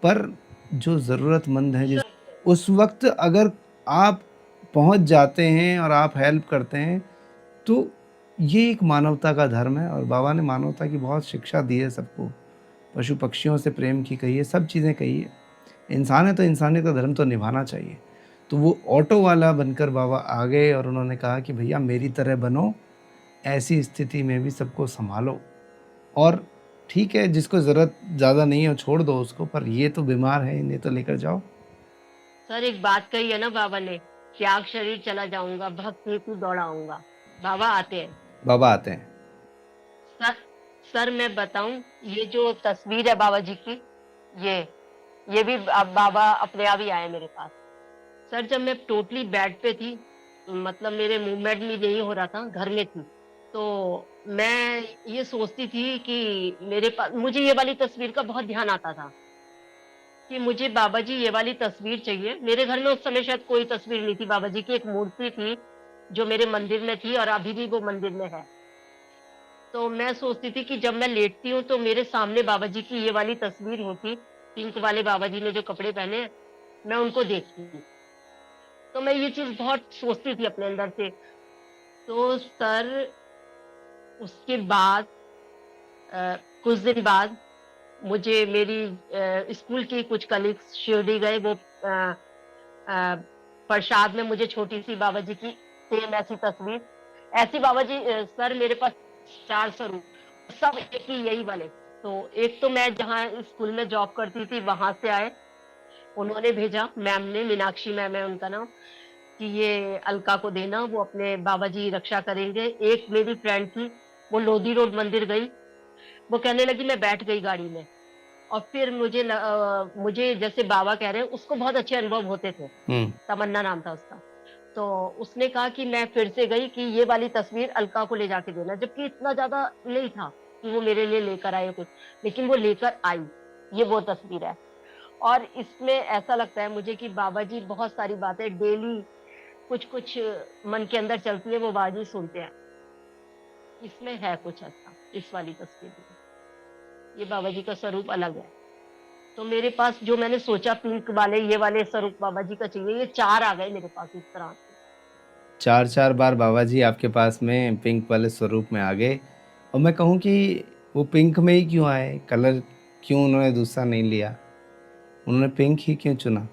पर जो ज़रूरतमंद है जिस उस वक्त अगर आप पहुंच जाते हैं और आप हेल्प करते हैं, तो ये एक मानवता का धर्म है। और बाबा ने मानवता की बहुत शिक्षा दी है सबको, पशु पक्षियों से प्रेम की कही है, सब चीज़ें कही है। इंसान है तो इंसानियत का धर्म तो निभाना चाहिए। तो वो ऑटो वाला बनकर बाबा आ गए और उन्होंने कहा कि भैया मेरी तरह बनो, ऐसी स्थिति में भी सबको संभालो, और ठीक है जिसको ज़रूरत ज़्यादा नहीं है वो छोड़ दो उसको, पर ये तो बीमार है इन्हें तो लेकर जाओ। सर एक बात कही है ना बाबा ने, त्याग शरीर चला जाऊंगा, भक्त हेतु दौड़ाऊंगा। बाबा आते हैं। बाबा आते हैं। सर सर मैं बताऊं, ये जो तस्वीर है बाबा जी की, ये ये भी अब बाबा अपने आप ही आए मेरे पास। सर जब मैं टोटली बेड पे थी, मतलब मेरे मूवमेंट भी नहीं हो रहा था, घर में थी, तो मैं ये सोचती थी कि मेरे पास, मुझे ये वाली तस्वीर का बहुत ध्यान आता था कि मुझे बाबा जी ये वाली तस्वीर चाहिए। मेरे घर में उस समय शायद कोई तस्वीर नहीं थी बाबा जी की, एक मूर्ति थी जो मेरे मंदिर में थी और अभी भी वो मंदिर में है। तो मैं सोचती थी कि जब मैं लेटती हूँ तो मेरे सामने बाबा जी की ये वाली तस्वीर होती, पिंक वाले बाबा जी ने जो कपड़े पहने हैं, मैं उनको देखती थी। तो मैं ये चीज बहुत सोचती थी अपने अंदर से। तो सर उसके बाद कुछ दिन बाद मुझे मेरी स्कूल की कुछ कलीग्स शिरडी गए, वो अ, प्रसाद में मुझे छोटी सी बाबा जी की सेम ऐसी तस्वीर, ऐसी बाबा जी सर मेरे पास 4 स्वरूप, सब एक ही यही वाले। तो एक तो मैं जहाँ स्कूल में जॉब करती थी वहां से आए, उन्होंने भेजा, मैम ने, मीनाक्षी मैम है उनका नाम, कि ये अलका को देना, वो अपने बाबा जी रक्षा करेंगे। एक मेरी फ्रेंड थी, वो लोधी रोड मंदिर गई, वो कहने लगी, मैं बैठ गई गाड़ी में, और फिर मुझे जैसे बाबा कह रहे हैं, उसको बहुत अच्छे अनुभव होते थे। हम्म। तमन्ना नाम था उसका। तो उसने कहा कि मैं फिर से गई कि ये वाली तस्वीर अलका को ले जाके देना, जबकि इतना ज्यादा नहीं था कि वो मेरे लिए लेकर आए कुछ, लेकिन वो लेकर आई। ये वो तस्वीर है। और इसमें ऐसा लगता है मुझे कि बाबा जी बहुत सारी बातें डेली कुछ कुछ मन के अंदर चलती है, वो बाबा जी सुनते हैं। इसमें है कुछ ऐसा इस वाली तस्वीर में, ये बाबा जी का स्वरूप अलग है। तो मेरे पास जो मैंने सोचा पिंक वाले ये वाले स्वरूप बाबा जी का चाहिए, ये 4 आ गए मेरे पास इस तरह से। 4-4 बार बाबा जी आपके पास में पिंक वाले स्वरूप में आ गए। और मैं कहूँ कि वो पिंक में ही क्यों आए, कलर क्यों उन्होंने दूसरा नहीं लिया, उन्होंने पिंक ही क्यों चुना?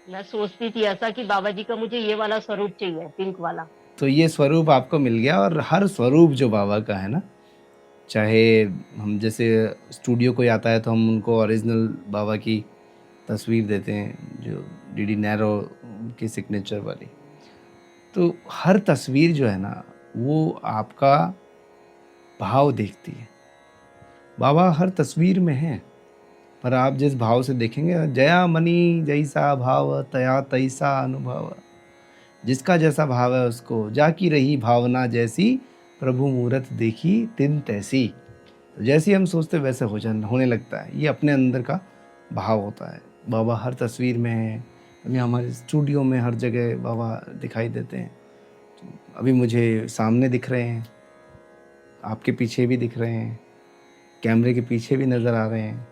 मैं सोचती थी ऐसा कि बाबा जी का मुझे ये वाला स्वरूप चाहिए, पिंक वाला। तो ये स्वरूप आपको मिल गया। और हर स्वरूप जो बाबा का है ना, चाहे हम जैसे स्टूडियो कोई आता है तो हम उनको ओरिजिनल बाबा की तस्वीर देते हैं, जो डीडी नैरो की सिग्नेचर वाली। तो हर तस्वीर जो है ना, वो आपका भाव देखती है। बाबा हर तस्वीर में है, पर आप जिस भाव से देखेंगे, जया मनी जैसा भाव तया तैसा अनुभव। जिसका जैसा भाव है उसको जाकी रही भावना जैसी, प्रभु मूरत देखी तिन तैसी। तो जैसे ही हम सोचते वैसे होने लगता है। ये अपने अंदर का भाव होता है। बाबा हर तस्वीर में है, अभी हमारे स्टूडियो में हर जगह बाबा दिखाई देते हैं। अभी मुझे सामने दिख रहे हैं, आपके पीछे भी दिख रहे हैं, कैमरे के पीछे भी नज़र आ रहे हैं।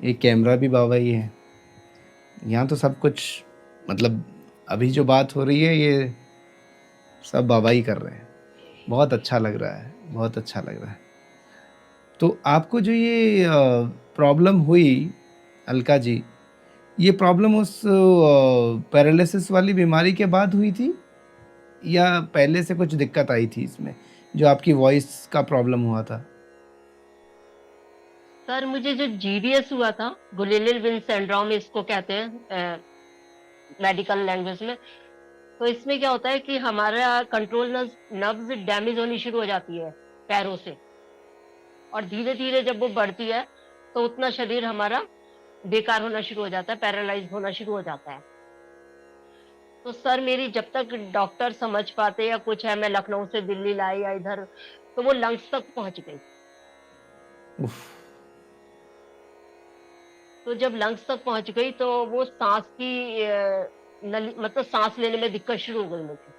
एक कैमरा भी बाबा ही है। यहाँ तो सब कुछ, मतलब अभी जो बात हो रही है ये सब बाबा ही कर रहे हैं। बहुत अच्छा लग रहा है, बहुत अच्छा लग रहा है। तो आपको जो ये प्रॉब्लम हुई अलका जी, ये प्रॉब्लम उस पैरालिसिस वाली बीमारी के बाद हुई थी, या पहले से कुछ दिक्कत आई थी इसमें, जो आपकी वॉइस का प्रॉब्लम हुआ था? सर मुझे जो जीडीएस हुआ था, गुलेलियल विन सिंड्रोम इसको कहते हैं मेडिकल लैंग्वेज में। तो इसमें क्या होता है कि हमारा कंट्रोल नर्व्स डैमेज होनी शुरू हो जाती है पैरों से, और धीरे धीरे जब वो बढ़ती है तो उतना शरीर हमारा बेकार होना शुरू हो जाता है, पैरालाइज होना शुरू हो जाता है। तो सर मेरी जब तक डॉक्टर समझ पाते या कुछ है, मैं लखनऊ से दिल्ली लाई या इधर, तो वो लंग्स तक पहुंच गई। उफ। तो जब लंग्स तक पहुंच गई तो वो सांस की नली, मतलब सांस लेने में दिक्कत शुरू हो गई मुझे।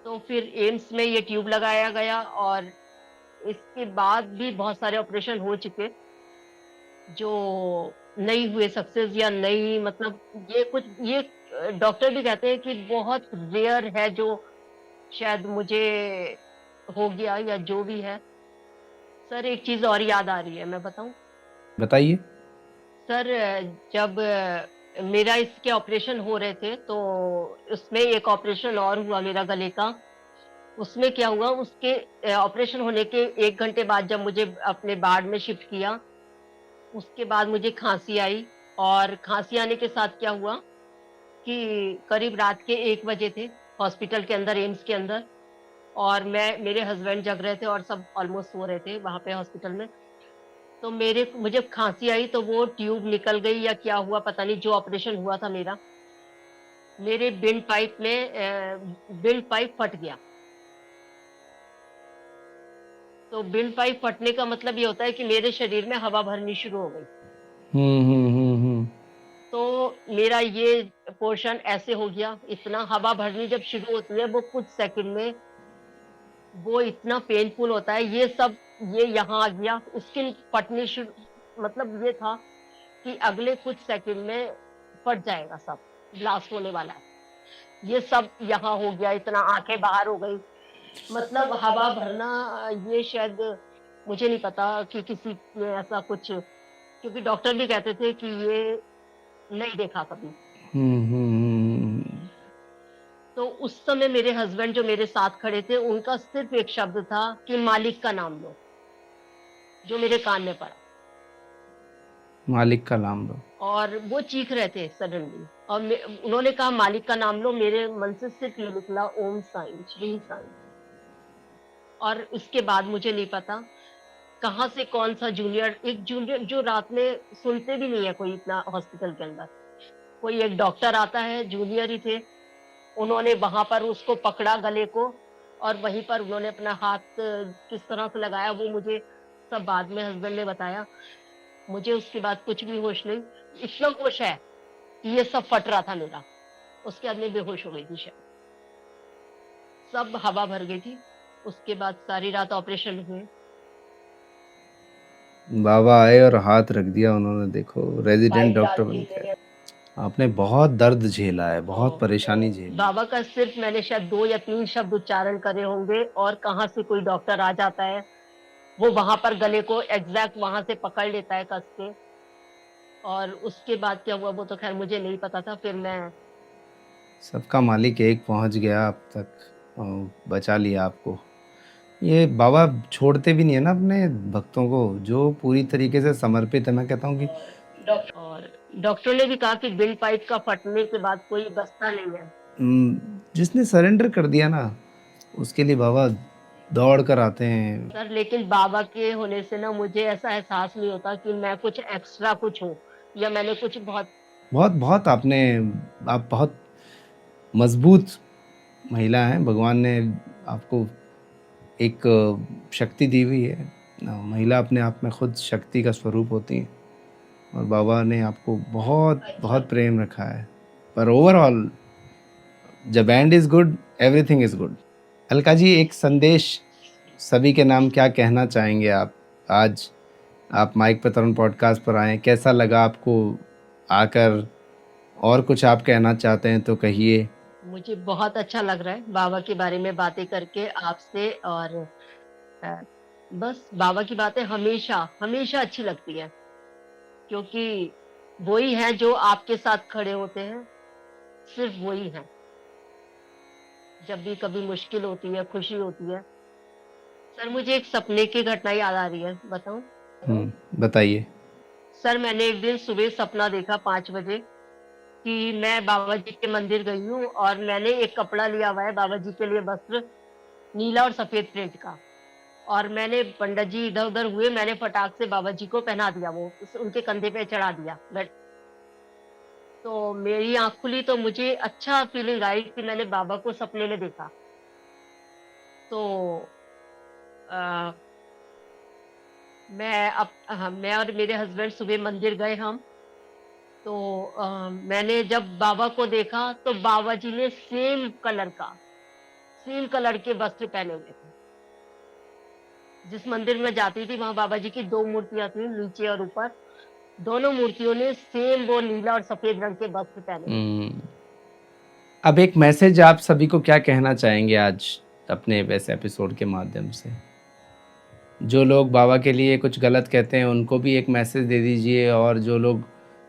तो फिर एम्स में ये ट्यूब लगाया गया, और इसके बाद भी बहुत सारे ऑपरेशन हो चुके जो नहीं हुए सक्सेस, या नहीं, मतलब ये कुछ, ये डॉक्टर भी कहते हैं कि बहुत रेयर है जो शायद मुझे हो गया या जो भी है। सर एक चीज और याद आ रही है, मैं बताऊं? बताइए। सर जब मेरा इसके ऑपरेशन हो रहे थे तो उसमें एक ऑपरेशन और हुआ मेरा गले का। उसमें क्या हुआ, उसके ऑपरेशन होने के 1 घंटे बाद जब मुझे अपने वार्ड में शिफ्ट किया, उसके बाद मुझे खांसी आई। और खांसी आने के साथ क्या हुआ कि करीब रात के 1 बजे थे हॉस्पिटल के अंदर, एम्स के अंदर, और मैं मेरे हस्बैंड जग रहे थे और सब ऑलमोस्ट सो रहे थे वहां पे हॉस्पिटल में। तो मेरे मुझे खांसी आई तो वो ट्यूब निकल गई या क्या हुआ पता नहीं, जो ऑपरेशन हुआ था मेरा, मेरे विंड पाइप फट गया। तो विंड पाइप फटने का मतलब ये होता है कि मेरे शरीर में हवा भरनी शुरू हो गई। हम्म। तो मेरा ये पोर्शन ऐसे हो गया, इतना हवा भरनी जब शुरू होती है वो कुछ सेकंड में वो इतना पेनफुल होता है। ये यहाँ आ गया, स्किन फटनी शुरू, मतलब ये था कि अगले कुछ सेकंड में फट जाएगा, सब ब्लास्ट होने वाला है। ये सब यहाँ हो गया, इतना आंखें बाहर हो गई, मतलब हवा भरना। ये शायद मुझे नहीं पता कि किसी ने ऐसा कुछ, क्योंकि डॉक्टर भी कहते थे कि ये नहीं देखा कभी। हम्म। तो उस समय मेरे हस्बैंड जो मेरे साथ खड़े थे उनका सिर्फ एक शब्द था कि मालिक का नाम लो, जो मेरे कान में पड़ा। मालिक का नाम लो। और वो चीख रहे थे सडनली, और उन्होंने कहा मालिक का नाम लो, मेरे मन से सिर्फ ये निकला ओम साईं श्री साईं। और उसके बाद मुझे नहीं पता कहाँ से कौन सा एक जूनियर जो रात में सुनते भी नहीं है कोई इतना हॉस्पिटल के अंदर, कोई एक डॉक्टर आता है, जूनियर ही थे, उन्होंने वहां पर उसको पकड़ा गले को, और वहीं पर उन्होंने अपना हाथ किस तरह से लगाया वो मुझे सब बाद में हस्बैंड ने बताया। मुझे उसके बाद कुछ भी होश नहीं, इतना होश है कि ये सब फट रहा था मेरा, उसके बाद मैं बेहोश हो गई थी शायद, सब हवा भर गई थी। उसके बाद सारी रात ऑपरेशन हुए। बाबा आए और हाथ रख दिया उन्होंने, देखो रेजिडेंट पाइप डॉक्टर डाल बन दी के। मैंने। आपने बहुत दर्द झेला है, बहुत परेशानी झेली है। बाबा का सिर्फ मैंने शायद 2 या 3 शब्द उच्चारण करे होंगे, और कहाँ से कोई डॉक्टर आ जाता है, वो वहां पर गले को एग्जैक्ट वहां से पकड़ लेता है कस के। और उसके बाद क्या हुआ वो तो खैर मुझे नहीं पता था। फिर मैं सबका मालिक एक पहुंच गया आप तक और बचा लिया आपको। ये बाबा छोड़ते भी नहीं है ना अपने भक्तों को, जो पूरी तरीके से समर्पित है। मैं कहता हूँ कि और डॉक्टर ने भी कहा कि विंड पाइप का फटने के बाद कोई बचता नहीं है। जिसने सरेंडर कर दिया ना, उसके लिए बाबा दौड़ कर आते हैं। सर लेकिन बाबा के होने से ना मुझे ऐसा एहसास नहीं होता कि मैं कुछ एक्स्ट्रा कुछ हूँ, या मैंने कुछ बहुत बहुत बहुत आप बहुत मजबूत महिला हैं। भगवान ने आपको एक शक्ति दी हुई है। महिला अपने आप में खुद शक्ति का स्वरूप होती है, और बाबा ने आपको बहुत बहुत प्रेम रखा है। पर ओवरऑल जब end is good, everything is good. Alka ji, एक संदेश सभी के नाम क्या कहना चाहेंगे आप? आज आप माइक पे तरुण पॉडकास्ट पर आए, कैसा लगा आपको आकर? और कुछ आप कहना चाहते हैं तो कहिए। मुझे बहुत अच्छा लग रहा है बाबा के बारे में बातें करके आपसे। और अ, बस बाबा की बातें हमेशा हमेशा अच्छी लगती है, क्योंकि वही हैं जो आपके साथ खड़े होते हैं, सिर्फ वही हैं। जब भी कभी मुश्किल होती है, खुशी होती है। सर मुझे एक सपने की घटना याद आ रही है, बताऊं? बताइए। सर मैंने एक दिन सुबह सपना देखा 5 बजे कि मैं बाबा जी के मंदिर गई हूँ, और मैंने एक कपड़ा लिया हुआ है बाबा जी के लिए, वस्त्र नीला और सफेद प्रिंट का। और मैंने पंडित जी इधर उधर हुए, मैंने फटाक से बाबा जी को पहना दिया, वो उनके कंधे पे चढ़ा दिया। तो मेरी आंख खुली तो मुझे अच्छा फीलिंग आई कि मैंने बाबा को सपने में देखा। तो आ, मैं और मेरे हस्बैंड सुबह मंदिर गए हम। तो मैंने जब बाबा को देखा तो बाबा जी ने सेम कलर के वस्त्र पहने हुए थे। जिस मंदिर में जाती थी वहां बाबा जी की 2 मूर्तियां थी, नीचे और ऊपर। दोनों मूर्तियों ने सेम वो नीला और सफेद रंग के वस्त्र पहने हुए थे। अब एक मैसेज आप सभी को क्या कहना चाहेंगे आज अपने वैसे एपिसोड के माध्यम से? जो लोग बाबा के लिए कुछ गलत कहते हैं उनको भी एक मैसेज दे दीजिए, और जो लोग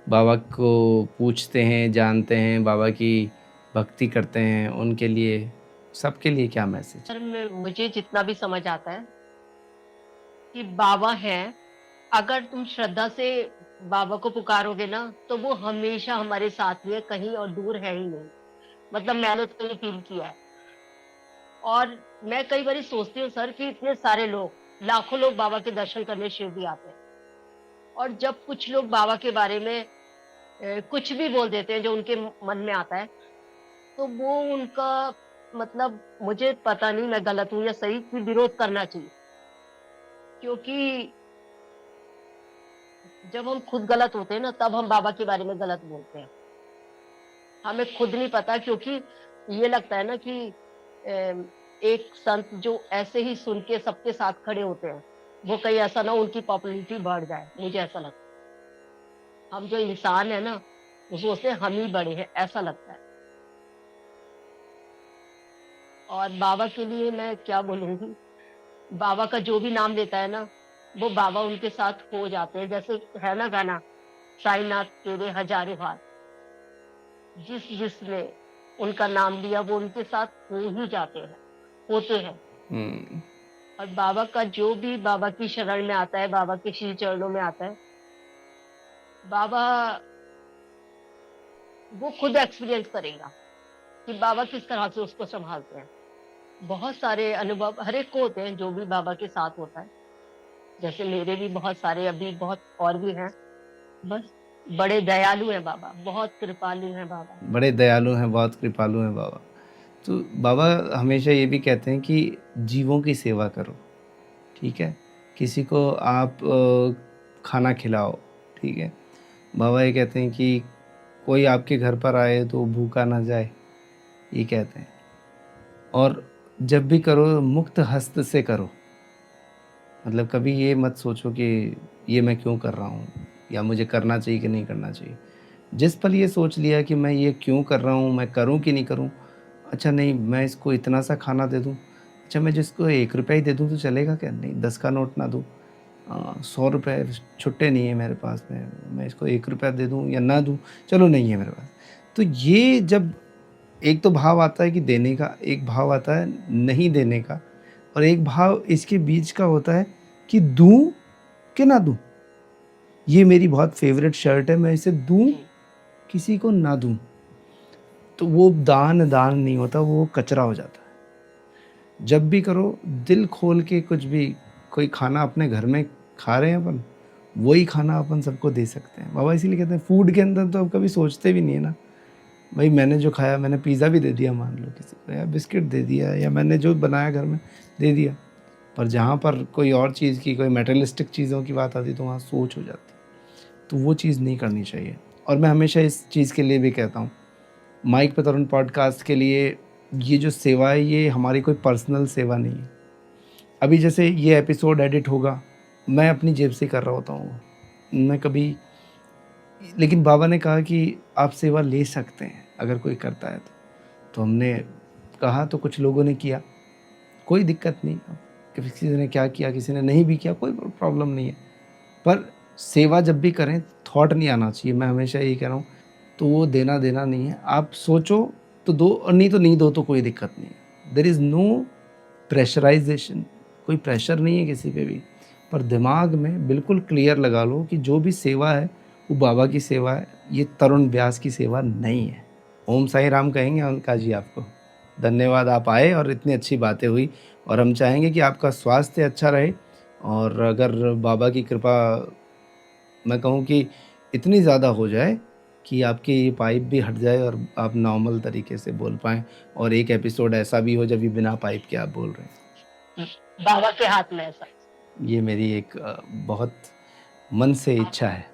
बाबा को पूछते हैं, जानते हैं, बाबा की भक्ति करते हैं, उनके लिए, सबके लिए क्या मैसेज? सर मुझे जितना भी समझ आता है कि बाबा है, अगर तुम श्रद्धा से बाबा को पुकारोगे ना तो वो हमेशा हमारे साथ ही है, कहीं और दूर है ही नहीं। मतलब मैंने तो ये फील किया है। और मैं कई बार सोचती हूँ सर कि इतने सारे लोग, लाखों लोग बाबा के दर्शन करने शिरडी आते हैं, और जब कुछ लोग बाबा के बारे में कुछ भी बोल देते हैं जो उनके मन में आता है, तो वो उनका मतलब, मुझे पता नहीं मैं गलत हूँ या सही, कि विरोध करना चाहिए। क्योंकि जब हम खुद गलत होते हैं ना, तब हम बाबा के बारे में गलत बोलते हैं। हमें खुद नहीं पता, क्योंकि ये लगता है ना कि एक संत जो ऐसे ही सुन के सबके साथ खड़े होते हैं, वो कहीं ऐसा ना उनकी पॉपुलैरिटी बढ़ जाए, मुझे ऐसा लगता है। हम जो इंसान है ना, वो सोचते हैं हम ही बड़े हैं, ऐसा लगता है। और बाबा के लिए मैं क्या बोलूंगी, बाबा का जो भी नाम लेता है ना, वो बाबा उनके साथ हो जाते हैं। जैसे है ना गाना, साईनाथ तेरे हजारों हाथ, जिसने उनका नाम लिया वो उनके साथ हो ही जाते हैं, होते हैं। हम्म। और बाबा का जो भी बाबा की शरण में आता है, बाबा के श्री चरणों में आता है, बाबा वो खुद एक्सपीरियंस करेगा कि बाबा किस तरह से उसको संभालते हैं। बहुत सारे अनुभव हर एक को होते हैं जो भी बाबा के साथ होता है। जैसे मेरे भी बहुत सारे, अभी बहुत और भी हैं। बस बड़े दयालु हैं बाबा, बहुत कृपालु हैं बाबा। बड़े दयालु हैं, बहुत कृपालु हैं बाबा। तो बाबा हमेशा ये भी कहते हैं कि जीवों की सेवा करो, ठीक है। किसी को आप खाना खिलाओ, ठीक है। बाबा ये कहते हैं कि कोई आपके घर पर आए तो भूखा ना जाए, ये कहते हैं। और जब भी करो मुक्त हस्त से करो, मतलब कभी ये मत सोचो कि ये मैं क्यों कर रहा हूँ या मुझे करना चाहिए कि नहीं करना चाहिए। जिस पल ये सोच लिया कि मैं ये क्यों कर रहा हूँ, मैं करूँ कि नहीं करूँ, अच्छा नहीं मैं इसको इतना सा खाना दे दूँ, अच्छा मैं जिसको 1 रुपया ही दे दूँ तो चलेगा क्या? नहीं 10 का नोट ना दूँ, 100 रुपये छुट्टे नहीं है मेरे पास में, मैं इसको 1 रुपया दे दूँ या ना दूँ, चलो नहीं है मेरे पास। तो ये जब एक तो भाव आता है कि देने का, एक भाव आता है नहीं देने का, और एक भाव इसके बीच का होता है कि दूँ कि ना दूँ। ये मेरी बहुत फेवरेट शर्ट है, मैं इसे दूँ किसी को ना दूँ, तो वो दान नहीं होता, वो कचरा हो जाता है। जब भी करो दिल खोल के कुछ भी, कोई खाना अपने घर में खा रहे हैं अपन, वही खाना अपन सबको दे सकते हैं। बाबा इसीलिए कहते हैं फूड के अंदर तो अब कभी सोचते भी नहीं है ना, भाई मैंने जो खाया, मैंने पिज़्ज़ा भी दे दिया मान लो किसी को, या बिस्किट दे दिया, या मैंने जो बनाया घर में दे दिया। पर जहाँ पर कोई और चीज़ की, कोई मेटेरियलिस्टिक चीज़ों की बात आती तो वहाँ सोच हो जाती, तो वो चीज़ नहीं करनी चाहिए। और मैं हमेशा इस चीज़ के लिए भी कहता हूँ, माइक पे तरुण पॉडकास्ट के लिए ये जो सेवा है, ये हमारी कोई पर्सनल सेवा नहीं है। अभी जैसे ये एपिसोड एडिट होगा, मैं अपनी जेब से कर रहा होता हूँ, मैं कभी, लेकिन बाबा ने कहा कि आप सेवा ले सकते हैं अगर कोई करता है तो हमने कहा, तो कुछ लोगों ने किया, कोई दिक्कत नहीं। किसी ने क्या किया, किसी ने नहीं भी किया, कोई प्रॉब्लम नहीं है। पर सेवा जब भी करें थॉट नहीं आना चाहिए, मैं हमेशा यही कह रहा हूँ। तो वो देना नहीं है, आप सोचो तो दो, और नहीं तो नहीं दो, तो कोई दिक्कत नहीं है। देयर इज़ नो प्रेशराइजेशन, कोई प्रेशर नहीं है किसी पे भी। पर दिमाग में बिल्कुल क्लियर लगा लो कि जो भी सेवा है वो बाबा की सेवा है, ये तरुण व्यास की सेवा नहीं है। ओम साई राम कहेंगे अलका जी आपको। धन्यवाद, आप आए और इतनी अच्छी बातें हुई, और हम चाहेंगे कि आपका स्वास्थ्य अच्छा रहे, और अगर बाबा की कृपा मैं कहूँ कि इतनी ज़्यादा हो जाए कि आपकी ये पाइप भी हट जाए और आप नॉर्मल तरीके से बोल पाएँ, और एक एपिसोड ऐसा भी हो जब ये बिना पाइप के आप बोल रहे हैं। बाबा के हाथ में ऐसा। ये मेरी एक बहुत मन से इच्छा है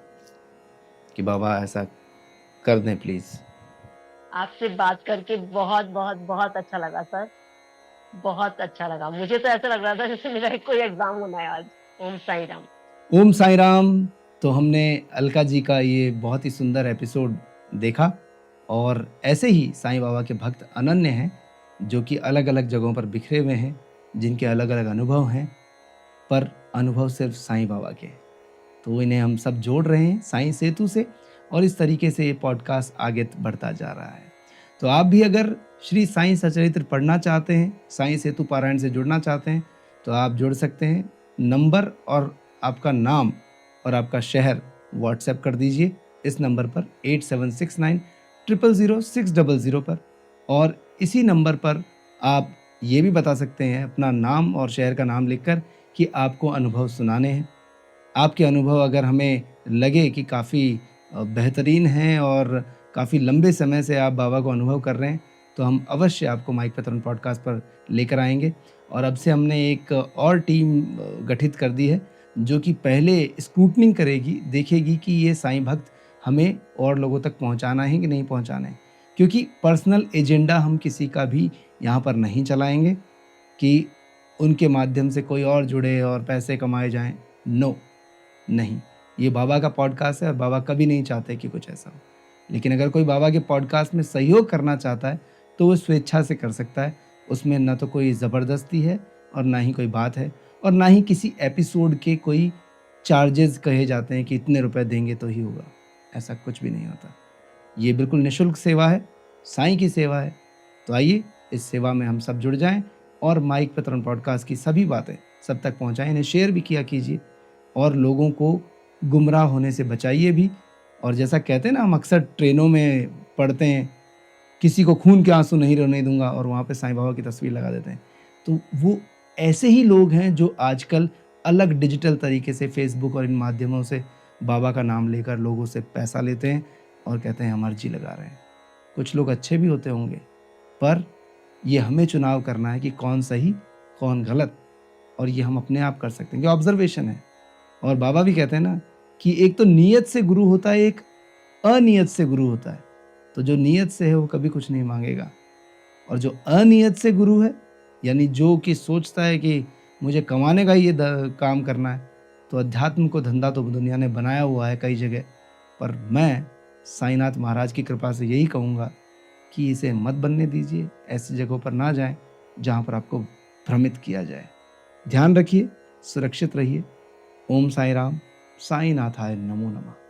कि बाबा ऐसा कर दें प्लीज़। आपसे बात करके बहुत बहुत बहुत अच्छा लगा सर, बहुत अच्छा लगा। मुझे तो ऐसा लग रहा था जैसे मेरा कोई एग्जाम होना है आज। ओम साई राम। ओम साई राम। तो हमने अलका जी का ये बहुत ही सुंदर एपिसोड देखा, और ऐसे ही साईं बाबा के भक्त अनन्य हैं जो कि अलग अलग जगहों पर बिखरे हुए हैं, जिनके अलग अलग अनुभव हैं, पर अनुभव सिर्फ साईं बाबा के हैं। तो इन्हें हम सब जोड़ रहे हैं साईं सेतु से, और इस तरीके से ये पॉडकास्ट आगे बढ़ता जा रहा है। तो आप भी अगर श्री साईं सचरित्र पढ़ना चाहते हैं, साईं सेतु पारायण से जुड़ना चाहते हैं, तो आप जुड़ सकते हैं। नंबर और आपका नाम और आपका शहर व्हाट्सएप कर दीजिए इस नंबर पर 8769 000 600 पर, और इसी नंबर पर आप ये भी बता सकते हैं अपना नाम और शहर का नाम लिखकर कि आपको अनुभव सुनाने हैं। आपके अनुभव अगर हमें लगे कि काफ़ी बेहतरीन हैं और काफ़ी लंबे समय से आप बाबा को अनुभव कर रहे हैं, तो हम अवश्य आपको माइक पे तुरंत पॉडकास्ट पर लेकर आएँगे। और अब से हमने एक और टीम गठित कर दी है, जो कि पहले स्क्रूटनिंग करेगी, देखेगी कि ये साईं भक्त हमें और लोगों तक पहुँचाना है कि नहीं पहुँचाना है। क्योंकि पर्सनल एजेंडा हम किसी का भी यहाँ पर नहीं चलाएँगे कि उनके माध्यम से कोई और जुड़े और पैसे कमाए जाएँ। नो, नहीं, ये बाबा का पॉडकास्ट है और बाबा कभी नहीं चाहते कि कुछ ऐसा हो। लेकिन अगर कोई बाबा के पॉडकास्ट में सहयोग करना चाहता है, तो वो स्वेच्छा से कर सकता है। उसमें ना तो कोई ज़बरदस्ती है और ना ही कोई बात है और ना ही किसी एपिसोड के कोई चार्जेज़ कहे जाते हैं कि इतने रुपए देंगे तो ही होगा। ऐसा कुछ भी नहीं होता। ये बिल्कुल निःशुल्क सेवा है, साईं की सेवा है। तो आइए इस सेवा में हम सब जुड़ जाएँ और माइक पे तुरंत पॉडकास्ट की सभी बातें सब तक पहुँचाएँ। इन्हें शेयर भी किया कीजिए और लोगों को गुमराह होने से बचाइए भी। और जैसा कहते हैं ना, हम अक्सर ट्रेनों में पढ़ते हैं, किसी को खून के आंसू नहीं रोने दूंगा, और वहाँ पे साईं बाबा की तस्वीर लगा देते हैं। तो वो ऐसे ही लोग हैं जो आजकल अलग डिजिटल तरीके से फेसबुक और इन माध्यमों से बाबा का नाम लेकर लोगों से पैसा लेते हैं और कहते हैं हम अर्जी लगा रहे हैं। कुछ लोग अच्छे भी होते होंगे, पर ये हमें चुनाव करना है कि कौन सही कौन गलत, और ये हम अपने आप कर सकते हैं कि ऑब्जर्वेशन है। और बाबा भी कहते हैं ना कि एक तो नियत से गुरु होता है, एक अनियत से गुरु होता है। तो जो नियत से है वो कभी कुछ नहीं मांगेगा, और जो अनियत से गुरु है, यानी जो कि सोचता है कि मुझे कमाने का ही ये काम करना है, तो अध्यात्म को धंधा तो दुनिया ने बनाया हुआ है कई जगह, पर मैं साईनाथ महाराज की कृपा से यही कहूँगा कि इसे मत बनने दीजिए। ऐसी जगहों पर ना जाएं जहाँ पर आपको भ्रमित किया जाए। ध्यान रखिए, सुरक्षित रहिए। ओम साई राम, साईनाथाय नमो नमः।